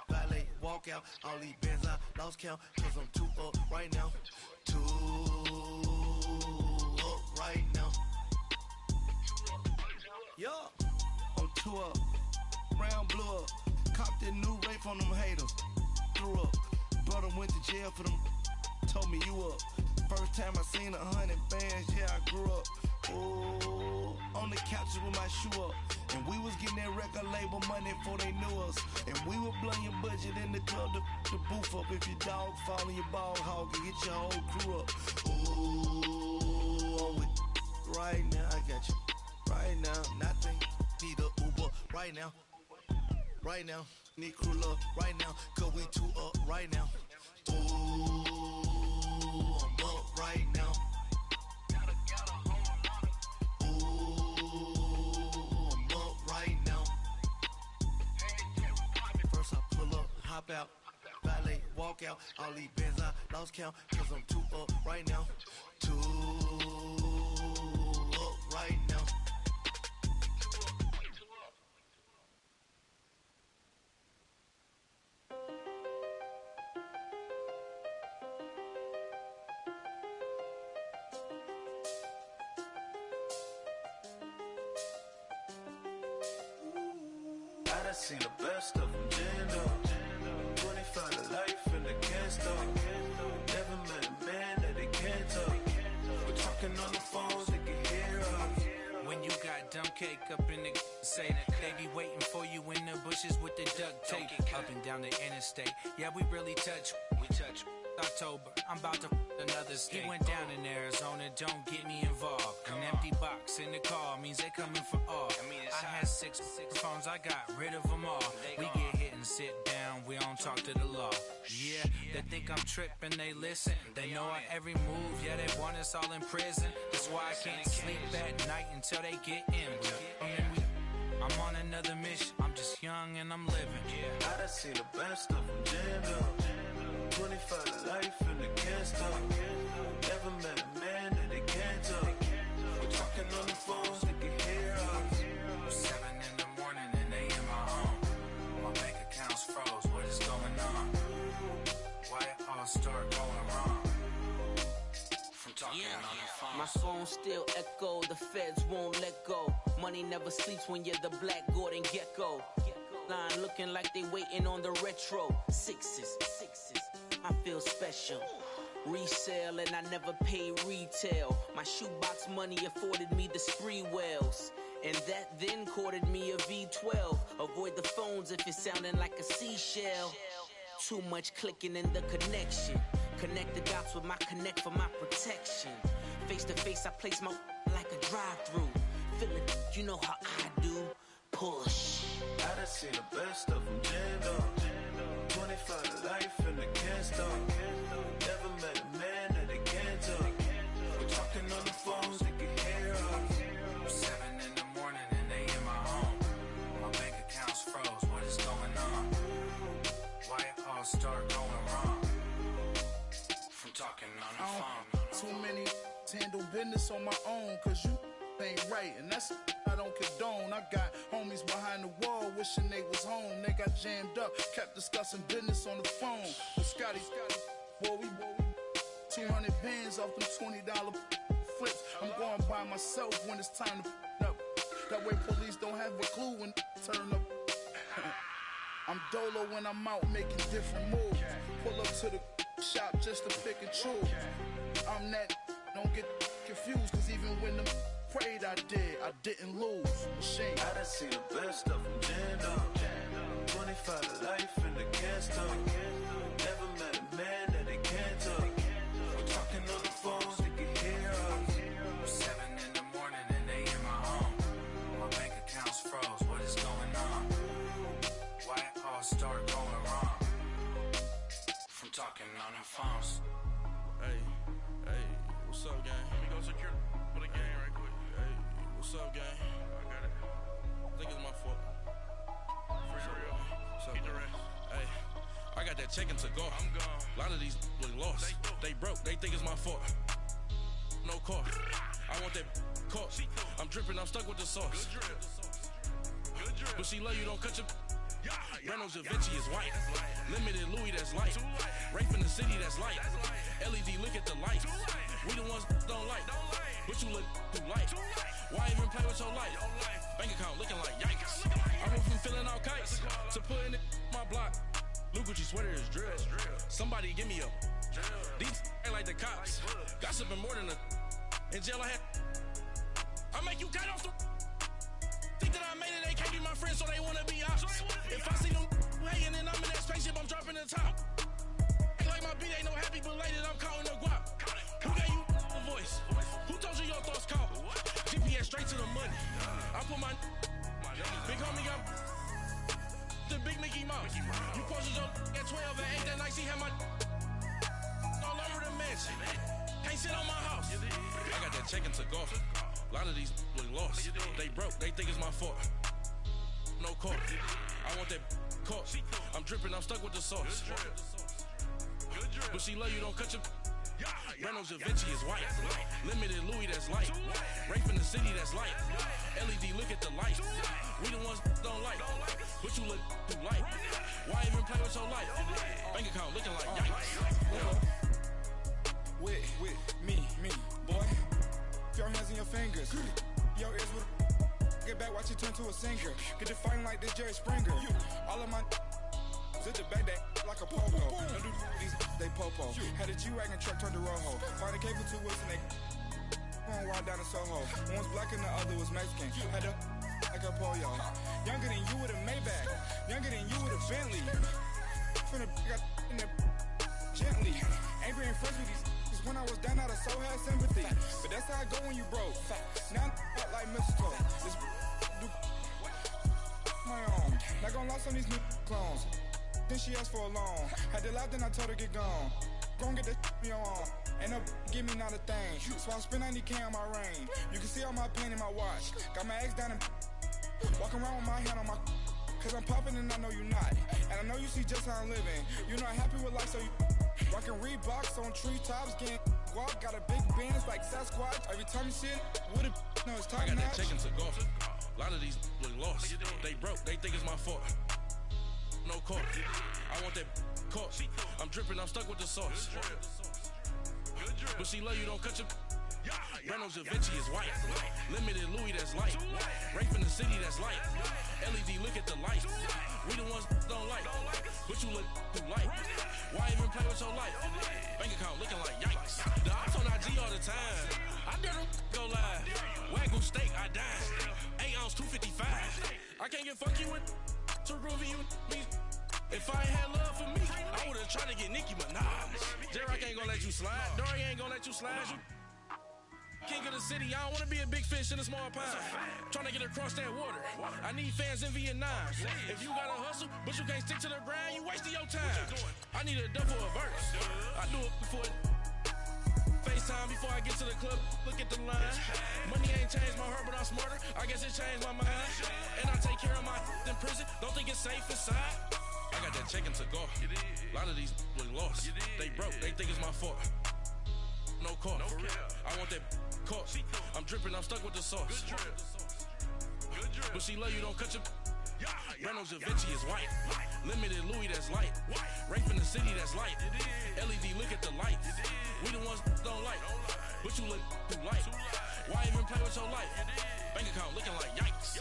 Valet, walk out. All these bands I lost count. Cause I'm too up right now. Too up right now. Yo, I'm too up. Round blew up. Copped that new rape on them haters. Threw up. Brother went to jail for them. Told me you up. First time I seen 100 bands, yeah, I grew up. Oh, on the couches with my shoe up. And we was getting that record label money before they knew us. And we were blowing your budget in the club to boof up. If your dog fall in your ball hog and get your whole crew up. Ooh, I'm with right now, I got you. Right now, nothing. Need a Uber right now. Right now, need crew love right now. Cause we too up right now. Ooh, I'm up right now. Ooh, I'm up right now. First I pull up, hop out. Valet, walk out. All these bands I lost count. Cause I'm too up right now. Too up right now. I done seen the best of them jammed up. 25 to life and they can't stop. Never met a man that they can't talk. We're talking on the phones, they can hear us. When you got dumb cake up in the say that they be waiting for you in the bushes with the duct tape up and down the interstate. Yeah, we really touch. We touch. October, I'm about to another state. He went down in Arizona, don't get me involved. An empty box in the car means they coming for all. I had six phones, I got rid of them all. We get hit and sit down, we don't talk to the law. Yeah, they think I'm tripping, they listen. They know our every move, yeah, they want us all in prison. That's why I can't sleep at night until they get in. I'm on another mission, I'm just young and I'm living. I done seen the best of them jammed up. 25 to life and they can't stop. Never met a man that they can't talk. We're talking on the phones, they can hear us. 7 in the morning and they in my home. My bank account's froze, what is going on? Why it all start going wrong? From talking on the phone. My phone still echo, the feds won't let go. Money never sleeps when you're the Black Gordon Gecko. Line looking like they waiting on the retro. Sixes, I feel special. Resale and I never pay retail. My shoebox money afforded me the spree wells. And that then courted me a V12. Avoid the phones if you're sounding like a seashell. Too much clicking in the connection. Connect the dots with my connect for my protection. Face to face I place my like a drive-through. Feel it, you know how I do. Push. I done seen the best of them jammed up. 25 to life and they can't stop. Never met a man that they can't talk. We're talking on the phones, they can hear us. 7 in the morning and they in my home. My bank account's froze, what is going on? Why it all start going wrong? From talking on the phone. Too many handle business on my own, cause you ain't right, and that's I don't condone. I got homies behind the wall wishing they was home. They got jammed up, kept discussing business on the phone. But Scotty, boy, we 200 bands off them $20 flips. I'm going by myself when it's time to up. That way police don't have a clue when turn up. I'm dolo when I'm out making different moves. Pull up to the shop just to pick and choose. I'm that, don't get confused, cause even when them prayed I didn't lose. Machine. I done seen the best of them jammed up. 25 to life in the gas tank. Never met a man that they can't talk. We're talking on the phones, they can hear us. 7 in the morning and they in my home. My bank account's froze, what is going on? Why it all start going wrong? From talking on the phones. Hey, what's up, gang? Let me go secure for the game right quick. Hey, what's up, gang? I got it. I think it's my fault. What's up, get the rest. Hey, I got that check-in to go. I'm gone. A lot of these look lost. They broke. They think it's my fault. No car. I want that car. I'm dripping. I'm stuck with the sauce. Good drip. But she love you. Don't cut your. Reynolds Da Vinci is white. Limited Louis, that's light. Rape in the city, that's light. LED, look at the lights. We the ones don't like. But you look too light. Why even play with your life? Bank account looking like yikes. I went from filling out kites to putting it my block. Blue Gucci sweater is drill. Somebody give me a. These ain't like the cops. Gossiping more than a. In jail I had. I make you cut off the. Think that I made it, they can't be my friends, so they wanna be ops. If I see them hating and I'm in that spaceship, I'm dropping the top. Ain't like my beat ain't no happy belated, I'm counting the guap. Who gave you a voice? Who told you your thoughts count? GPS straight to the money. I put my big homie got the big Mickey Mouse. You posted your at 12 and 8 that night, she had my all over the mansion. Can't sit on my house. I got that check-in to go. A lot of these look lost. They broke. They think it's my fault. No car. I want that car. I'm dripping. I'm stuck with the sauce. But she love you. Don't cut your. Reynolds Da Vinci is white. Limited Louis, that's light. Rape in the city, that's light. LED, look at the lights. We the ones don't like. But you look too light. Why even play with your life? Bank account looking like yikes. With me, boy. Your hands in your fingers. Your ears with get back, watch you turn to a singer. Get to fighting like this Jerry Springer. All of my zip the back that like a pogo. Don't do these, they popo. Had a G-Wagon truck turned to Rojo. Find a cable 2 wheels and they going wild down in Soho. One was black and the other was Mexican. Had a like a pollo. Younger than you with a Maybach. Younger than you with a Bentley. From the got in the gently. Angry and friends with these. When I was down out of so had sympathy. But that's how I go when you broke. Now I'm like mistletoe. This do my own. Not gonna lie on these new clones. Then she asked for a loan. Had to laugh, then I told her get gone. Gon' get that me on. Ain't no give me not a thing. So I spend 90K on my ring. You can see all my pain in my watch. Got my ex down and walking around with my hand on my. Cause I'm popping and I know you not. And I know you see just how I'm living. You're not happy with life, so you. Rockin' Reeboks on treetops, getting guap, got a big Benz like Sasquatch. Every time you see it, with it, no, it's top I got notch. that check-in to go. A lot of these look lost. They broke. They think it's my fault. No car. I want that car. I'm dripping. I'm stuck with the sauce. But she love you. Don't cut your. Reynolds Da Vinci is white. Limited Louis, that's light. Rape in the city, that's light. LED, look at the lights. We the ones don't like. But you look too light. Why even play with your life? Bank account looking like yikes. The ops on IG all the time. I dare them go live. Wagyu steak, I dine. 8 ounce, 255. I can't get fuck you with to groovy you me. If I ain't had love for me, I would've tried to get Nicki Minaj. Derek ain't gonna let you slide. Dory ain't gonna let you slide. You king of the city, I don't wanna be a big fish in a small pond. Trying to get across that water. I need fans in Vietnam. If you gotta hustle, but you can't stick to the grind, you wasting your time. I need a double a verse. I do it before FaceTime before I get to the club. Look at the line. Money ain't changed my heart, but I'm smarter. I guess it changed my mind. And I take care of my in prison. Don't think it's safe inside. I got that check-in to go. A lot of these look lost. They broke. They think it's my fault. No car. I want that car. I'm dripping. I'm stuck with the sauce. But she love you. Don't cut your. Reynolds Da Vinci is white. Limited Louis, that's light. Rape in the city, that's light. LED, look at the lights. We the ones don't like. But you look too light. Why even play with your life? Bank account looking like yikes.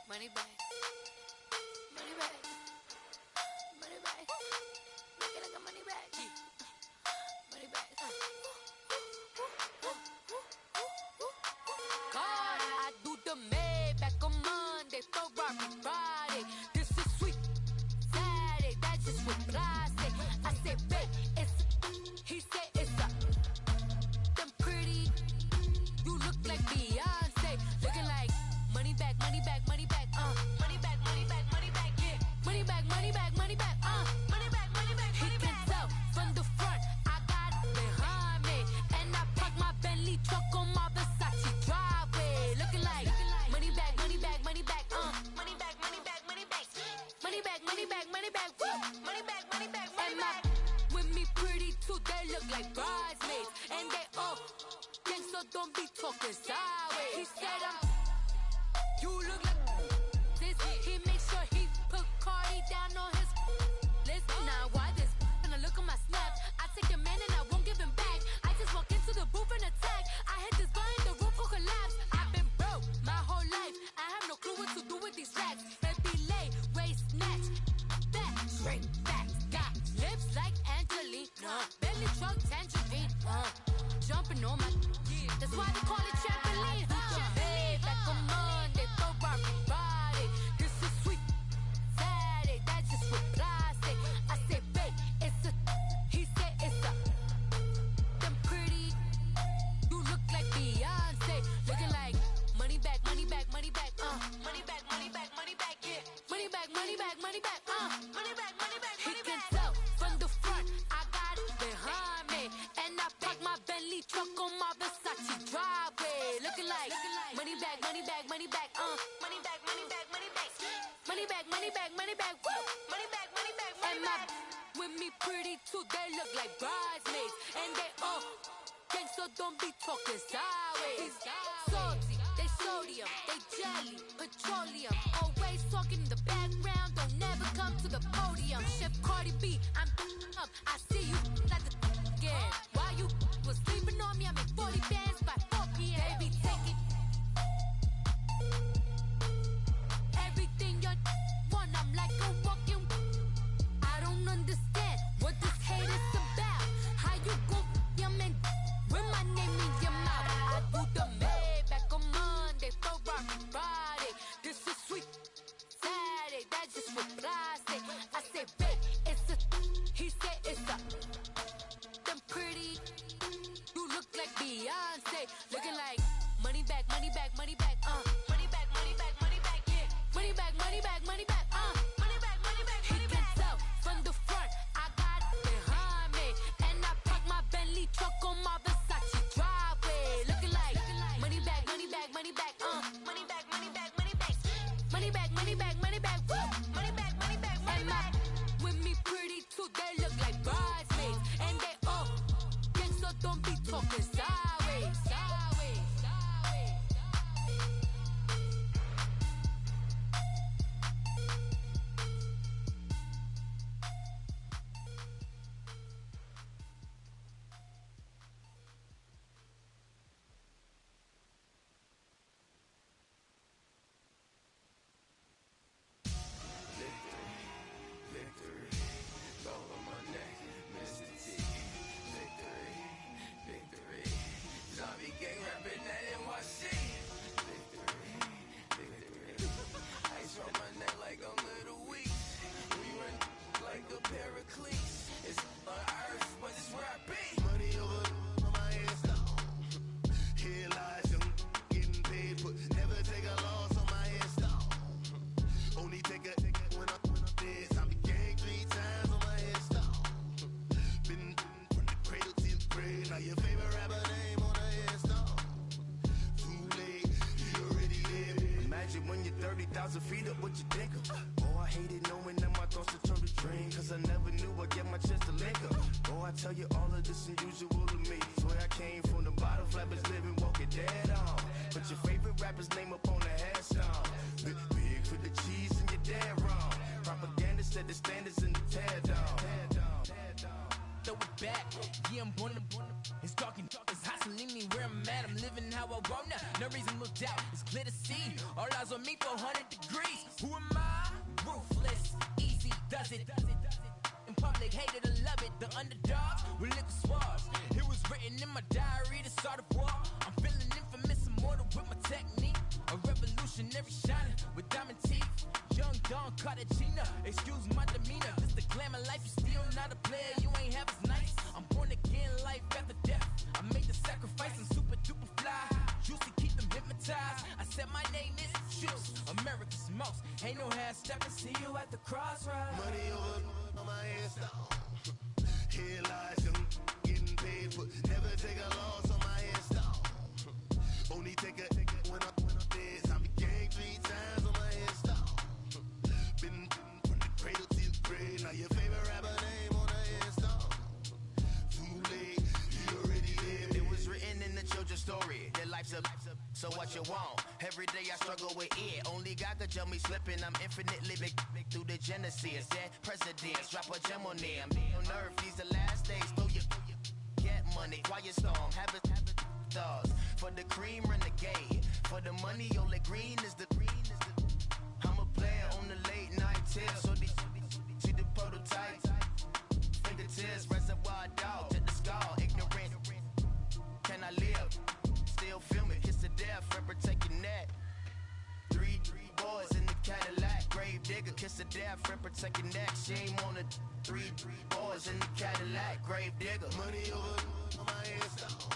Money bag. Money bag. Money bag. Make it like a money bag. Money bag. God, I do the Maybach on Monday, Ferrari Friday. This is sweet Saturday, that's just what I say. I say, babe, it's he said it's a them pretty. You look like Beyonce, looking like money bag, money bag, money bag, money bag, money bag, money bag, yeah, money bag, money bag, money bag, money bag, money bag. He can tell from the front, I got it behind me, and I park my Bentley truck on my Versace driveway, looking like money bag, money bag, money bag, money bag, money bag, money bag, money bag, money bag, money bag, money bag, money bag, money bag. With me pretty too, they look like bridesmaids, and they all gang, so don't be talking sideways. He said you look like this. He make sure he put Cardi down on his list. Now why this? Gonna look at my snap. I take your man and I won't give him back. I just walk into the booth and attack. I hit this button, the roof will collapse. I've been broke my whole life. I have no clue what to do with these racks. Baby lay, waist snatch, back, straight back. Got lips like Angelina, belly truck tangerine, jumping on my. That's why they call it trampoline. Hey, back on Monday, Ferrari Friday. This is sweet Saturday, that's just what I say. I say, babe, it's a. He said it's a. Them pretty. You look like Beyonce, looking like money bag, money bag, money bag, money bag, money bag, money bag, yeah, money bag, money bag, money bag, money bag, money bag. He can tell from the front, I got it behind me, and I park my Bentley truck on my Versace driveway, looking like money bag, money bag, money bag, money bag, money bag, money bag, money bag, money bag, money bag, money bag, money bag, money bag. With me pretty too, they look like bridesmaids, and they all gang, so don't be talking sideways. Salty, they sodium, they jelly, petroleum, always talking in the background, don't never come to the podium. Chef Cardi B, I'm up, I see you at the again. While you was sleeping on me, I make 40 bands by 4 p.m. Baby, take it. Everything you want, I'm like a walking. I don't understand what this hate is about. How you go, your man, with my name in your mouth. I do the Maybach on Monday, Ferrari Friday. This is sweet Saturday, that's just what I say. I say, babe, it's a. He said it's a. Them pretty. You look like Beyonce, looking like money bag, money bag, money bag, money bag, money bag, money bag, yeah, money bag, money bag, money bag, money bag, money bag. He can tell from the front, I got it behind me, and I park my Bentley truck on my Versace driveway, looking like money bag, money bag, money bag, money bag, money bag, money bag, money bag, money bag, money bag, money bag, money bag, money bag. With me pretty too, they look like bridesmaids, and they all gang, so don't be talking sideways, sideways, sideways. When you're 30,000 feet up, what you think of? Oh, I hated knowing that my thoughts would turn to dream, cause I never knew I'd get my chance to link up. Oh, I tell you all of this unusual to me. Swear I came from the bottom, flappers living, walking dead on. Put your favorite rapper's name up on the headstone. Big for the cheese and you're dead wrong. Propaganda set the standards in the tear down. Throw it back, yeah, I'm born to. It's dark and it's hustling me where I'm at. I'm living how I roll now. No reason to look out, it's clear to see. All eyes on me, 400 degrees. Who am I? Ruthless, easy does it. In public, hated or love it. The underdogs with liquor swabs. It was written in my diary to start a war. I'm feeling infamous, immortal with my technique. A revolutionary shining with diamond teeth. Young Don Cartagena, excuse my demeanor. This the glamour life, you still not a player. You ain't half as nice. I'm born again, life after death. I made the sacrifice, I'm super duper fly. Used to keep them hypnotized. I said my name is Juice, America's most. Ain't no half stepping, see you at the crossroads. Money over on my hairstyle. Here lies young, getting paid for. Never take a loss on my hairstyle. Only take a when I'm dead. I be gang 3 times on my hairstyle. Been from the cradle to the grave. Now your favorite rapper name on the hairstyle. Too late, he already lived. It was written in the children's story. Their life's a so what you want? Every day I struggle with it. Only God could tell me slipping. I'm infinitely big through the genesis. Dead presidents, drop a gem on them. On earth, these the last days. Throw your get money, quiet storm. Have it thoughts. For the cream, renegade. For the money, only green is the. I'm a player on the late night tips. So see the prototype. Fingertips, reservoir dog to the skull. Ignorant. Can I live? Still film it, kiss to death, friend protect your neck. Three boys in the Cadillac, grave digger, kiss to death, friend protect your neck. Shame on the three boys in the Cadillac, grave digger. Money over on my hairstyle.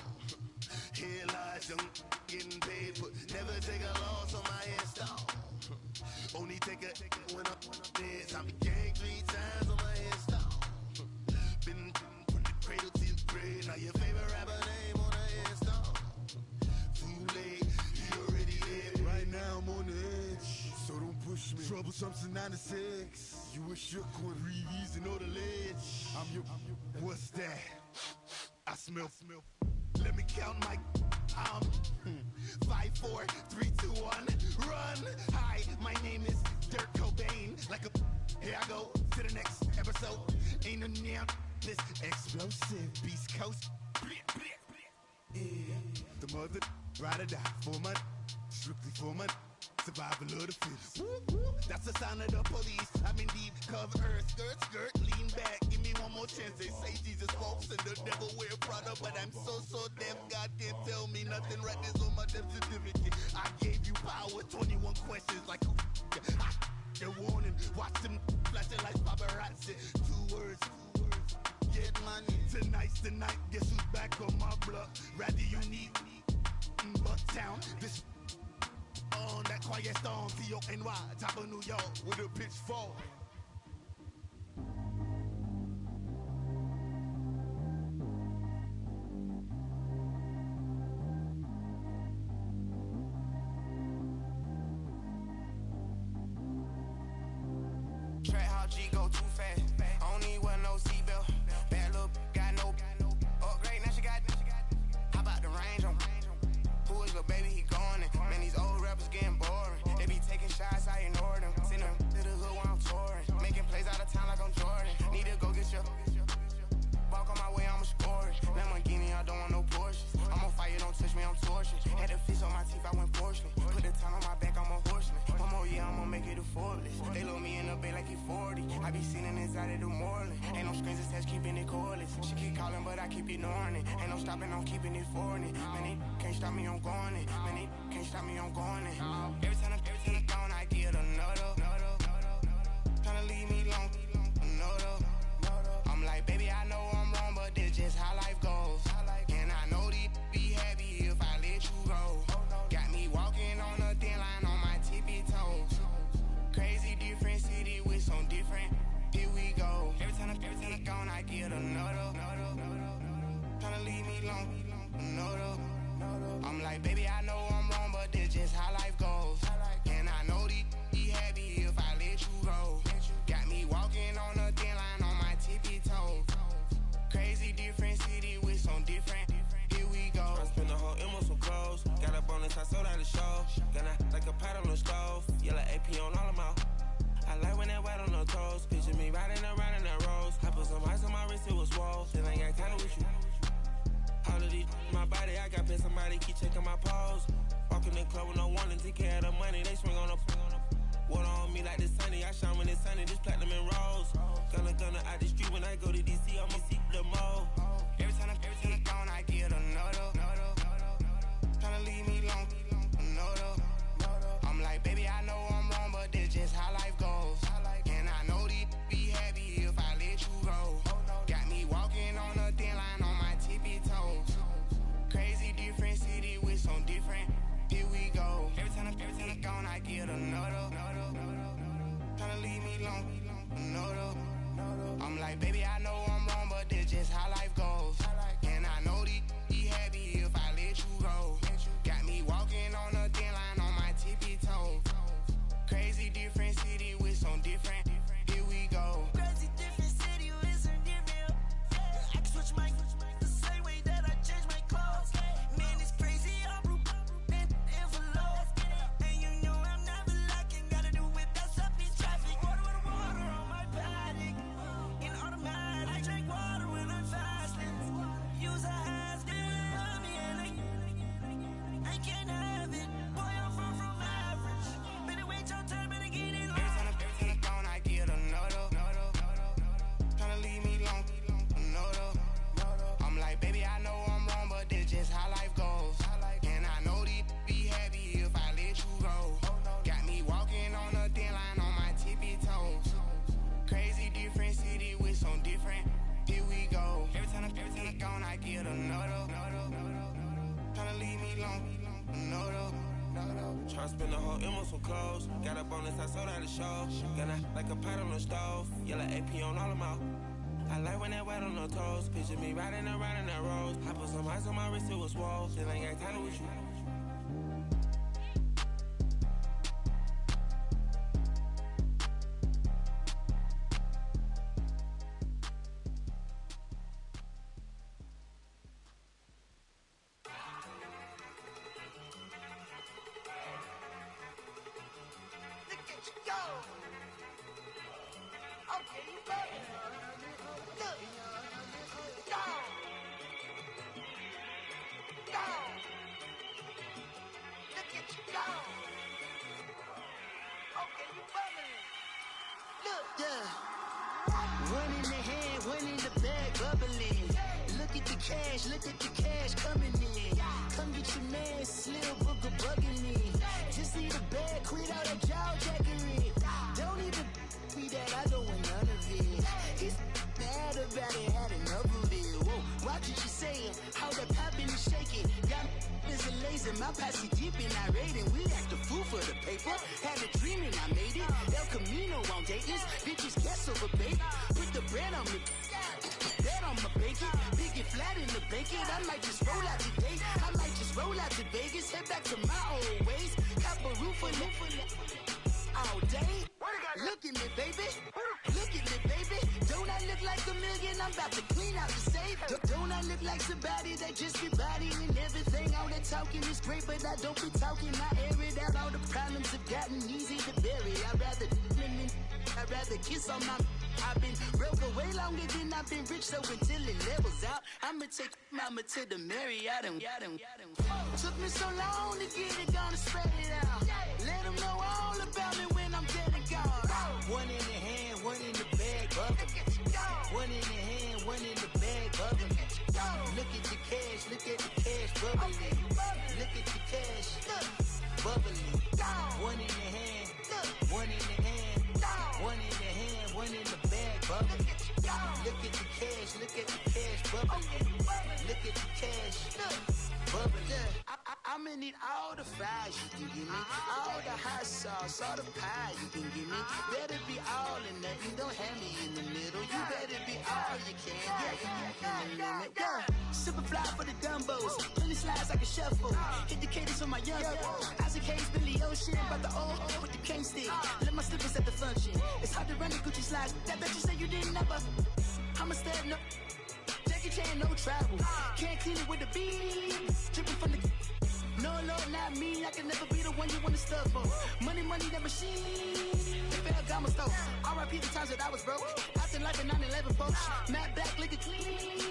Here lies young, getting paid for. Never take a loss on my hairstyle. Only take a when I'm dead. I be gang 3 times on my hairstyle. Been from the cradle to the grave. Now your favorite rapper name on the hairstyle. Too late, he already lived. Right now I'm on the edge, so don't push me. Troublesome to 96. You were shook with Reeves and all the ledge. I'm your. What's that? I smell. Let me count my. 5, 4, 3, 2, 1. Run. Hi, my name is Dirk Cobain. Like a. Here I go to the next episode. Ain't no damn this explosive Beast Coast. Yeah. The mother ride or die for my strictly for my survival of the fittest. That's the sign of the police. I'm indeed cover skirt, lean back. Give me one more chance. They say Jesus walks and the devil wear Prada, but I'm so deaf. God can't tell me nothing. Right there's on my death certificate. I gave you power. 21 questions like who? They're warning. Watch them flashing like paparazzi. 2 words. Get money. Tonight's the night. Guess who's back on my block? Rather unique. Bucktown. This on that quiet storm. T-O-N-Y. Top of New York with a pitchfork. Track how G go too fast. I don't need one no seatbelt. Bad little got no upgrade. Now she got. How about the range on? Who is little baby? He going in. Man, these old rappers getting boring. They be taking shots, I ignore them. Send them to the hood while I'm touring. Making plays out of town like I'm Jordan. Need to go get your. Walk on my way, I'ma score it. Lamborghini, I don't want no Porsches. I'm on fire, don't touch me, I'm tortured. Had the fish on my teeth, I went porcelain. Put the time on my back, I'm a horseman. One more year, I'ma make it affordless. They load me in the bay like he 40. I be seen inside of the Moreland. Ain't no screens attached, keeping it cordless. She keep calling, but I keep ignoring it. Ain't no stopping, I'm keeping it foreign. Man, they can't stop me, I'm going it. Man, they can't stop me, I'm going it. Every time I'm gone, I get another. Tryna leave me long, another. I'm like, baby, I know I'm wrong, but this just how life goes. And I know these be happy if I let you go. Got me walking on a thin line on my tippy toes. Crazy different city with some different. Here we go. Every time I'm gone, I get another. Tryna leave me long, another. I'm like, baby, I know I'm wrong, but this just how life goes. And I know these be happy if I let you go. Got me walking on a thin line on my tippy toes. Crazy different city with some different. Here we go. I spent the whole M on some clothes. Got up on this, I sold out the show. Got like a pot on the stove. Yellow AP on all of my. I like when that wet on the toes. Picture me riding around in that rose. I put some ice on my wrist, it was swole. Then I got kinda with you. All of these, my body body, I got pay somebody keep checking my pose. Walking in the club with no warning, take care of the money, they swing on the water on me like the sunny, I shine when it's sunny, this platinum and rose. Gunna out the street when I go to DC, I'ma see the mode. Every time I'm gone, I get another. Tryna leave me alone, another. I'm like, baby, I know I'm wrong, but this just how life goes. And I know these be happy if I let you go. Got me walking on a thin line on my tippy toes. Crazy different city with some different, here we go. Every time I'm gone, I get another. Tryna leave me alone, another. I'm like, baby, I know I'm wrong, but this just how life goes. And I know these be happy if I let you go. Got me walking on a thin line on my tippy toes. Crazy different city with some different, here we go. Crazy different city with some different. I can switch my the same way that I change my clothes. Man, it's crazy, I'm broke and envelope. And you know I'm never lacking, gotta do it, that's up in traffic. Water on my paddock, in automatic. I drink water when I'm fasting. Use a hands, on me and I can't have it. Boy, I'm far from average. Better wait your turn, better get it. Every time I'm gone, I get another. Tryna leave me alone, another. I'm like, baby, I know I'm wrong, but this just how life goes. And I know these be happy if I let you go. Got me walking on a thin line on my tippy toes. Crazy different city with some different, here we go. Every time I'm gone, I get another. Tryna leave me alone, another. Tryna spend the whole M on some clothes. Got a bonus, I sold out the show. Got a like a pot on the stove. Yellow AP on all of my. I like when that wet on the toes. Picture me riding around in that rose. I put some ice on my wrist, it was swole. Then I got tired with you. One in the hand, one in the bag, bubbling. Look at the cash coming in. Come get your man, Slim Booker bugging me. Just need a bag, quit all that jaw jackery. Don't even be that, I don't want none of it. It's bad about it, had enough of it. Whoa, watch what you saying, how that poppin' and shaking. Got is a laser, my posse deep and irate, and we act a fool for the paper. Had a dream and I made it. El Camino on Dayton's, bitches guess over baby. Put the bread on me, bread on my bacon. Big and flat in the bacon. I might just roll out today. I might just roll out to Vegas, head back to my old ways. Cop a roof all day. Look at me, baby. Look at me, baby. Don't I look like a million? I'm about to clean out the safe. Don't I look like somebody that just be bodying everything? All that talking is great, but I don't be talking. I air it out. All the problems have gotten easy to bury. I'd rather kiss on my. I've been broke way longer than I've been rich, so until it levels out, I'ma take mama to the Marriott and took me so long to get it, gonna spread it out. Let them know all about me when I'm dead and gone. One in the hand, one in the bag, bubbling. One in the hand, one in the bag, bubbling. Look at the cash, bubbling. Look at the cash, bubbling. One in the hand, one in the hand, one in the hand, one in the bag, bubbling. Look at the cash, bubbling. Look at the cash, bubbling. I'ma need all the fries you can give me, all the hot sauce, all the pie you can give me. Better be all or nothing, don't have me in the middle. You better be all you can, yeah. Super fly for the dumbos, plenty slides like a shuffle. Hit the cadence on my young Isaac Hayes, Billy Ocean, about the old with the cane stick. Let my slippers at the function. It's hard to run the Gucci slides. That bet you say you didn't never. I'ma stand up. Jackie Chan, no travel. Can't clean it with the beat. Dripping from the. No, Lord, not me. I can never be the one you wanna stuff for. Money, that machine. If I Ferragamo store. R.I.P. the times that I was broke. Acting like a 9/11 folks. Matt back, looking clean.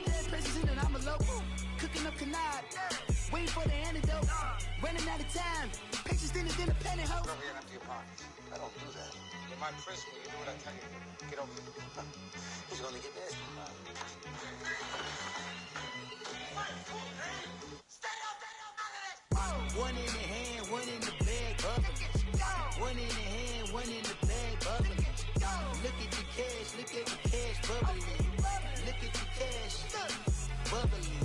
Dead presents in and I'm a local. Cooking up canard. Waiting for the antidote. Running out of time. Pictures thinner than a penny hoe. Don't get empty your pockets. I don't do that. In my principle, you do what I tell you. Get over it. He's gonna get this. One in the hand, one in the bag, bubbling. One in the hand, one in the bag, bubbling. Look at the cash, look at the cash, bubbling. Look at the cash, bubbling.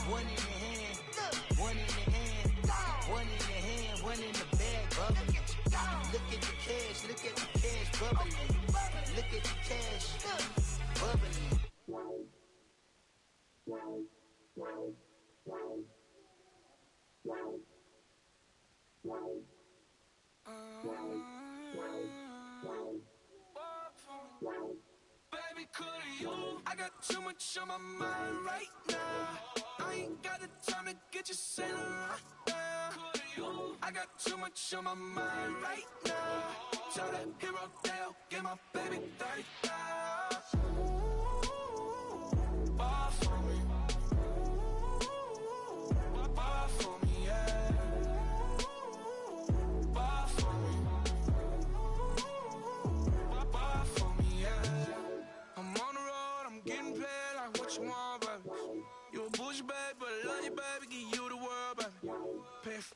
One in the hand, one in the hand, one in the hand, one in the bag, bubbling. Look at the cash, look at the cash, bubbling. Look at the cash, bubbling. Baby, could you? I got too much on my mind right now. I ain't got the time to get you sailing right now. I got too much on my mind right now. Tell that hero Dale, get my baby 30,000. Ball for me. Ball for me, yeah. Ball for me. Ball for me, yeah. I'm on the road, I'm getting paid like what you want, baby. You a bougie, baby, but I love you, baby. Give you the world, baby. Pay for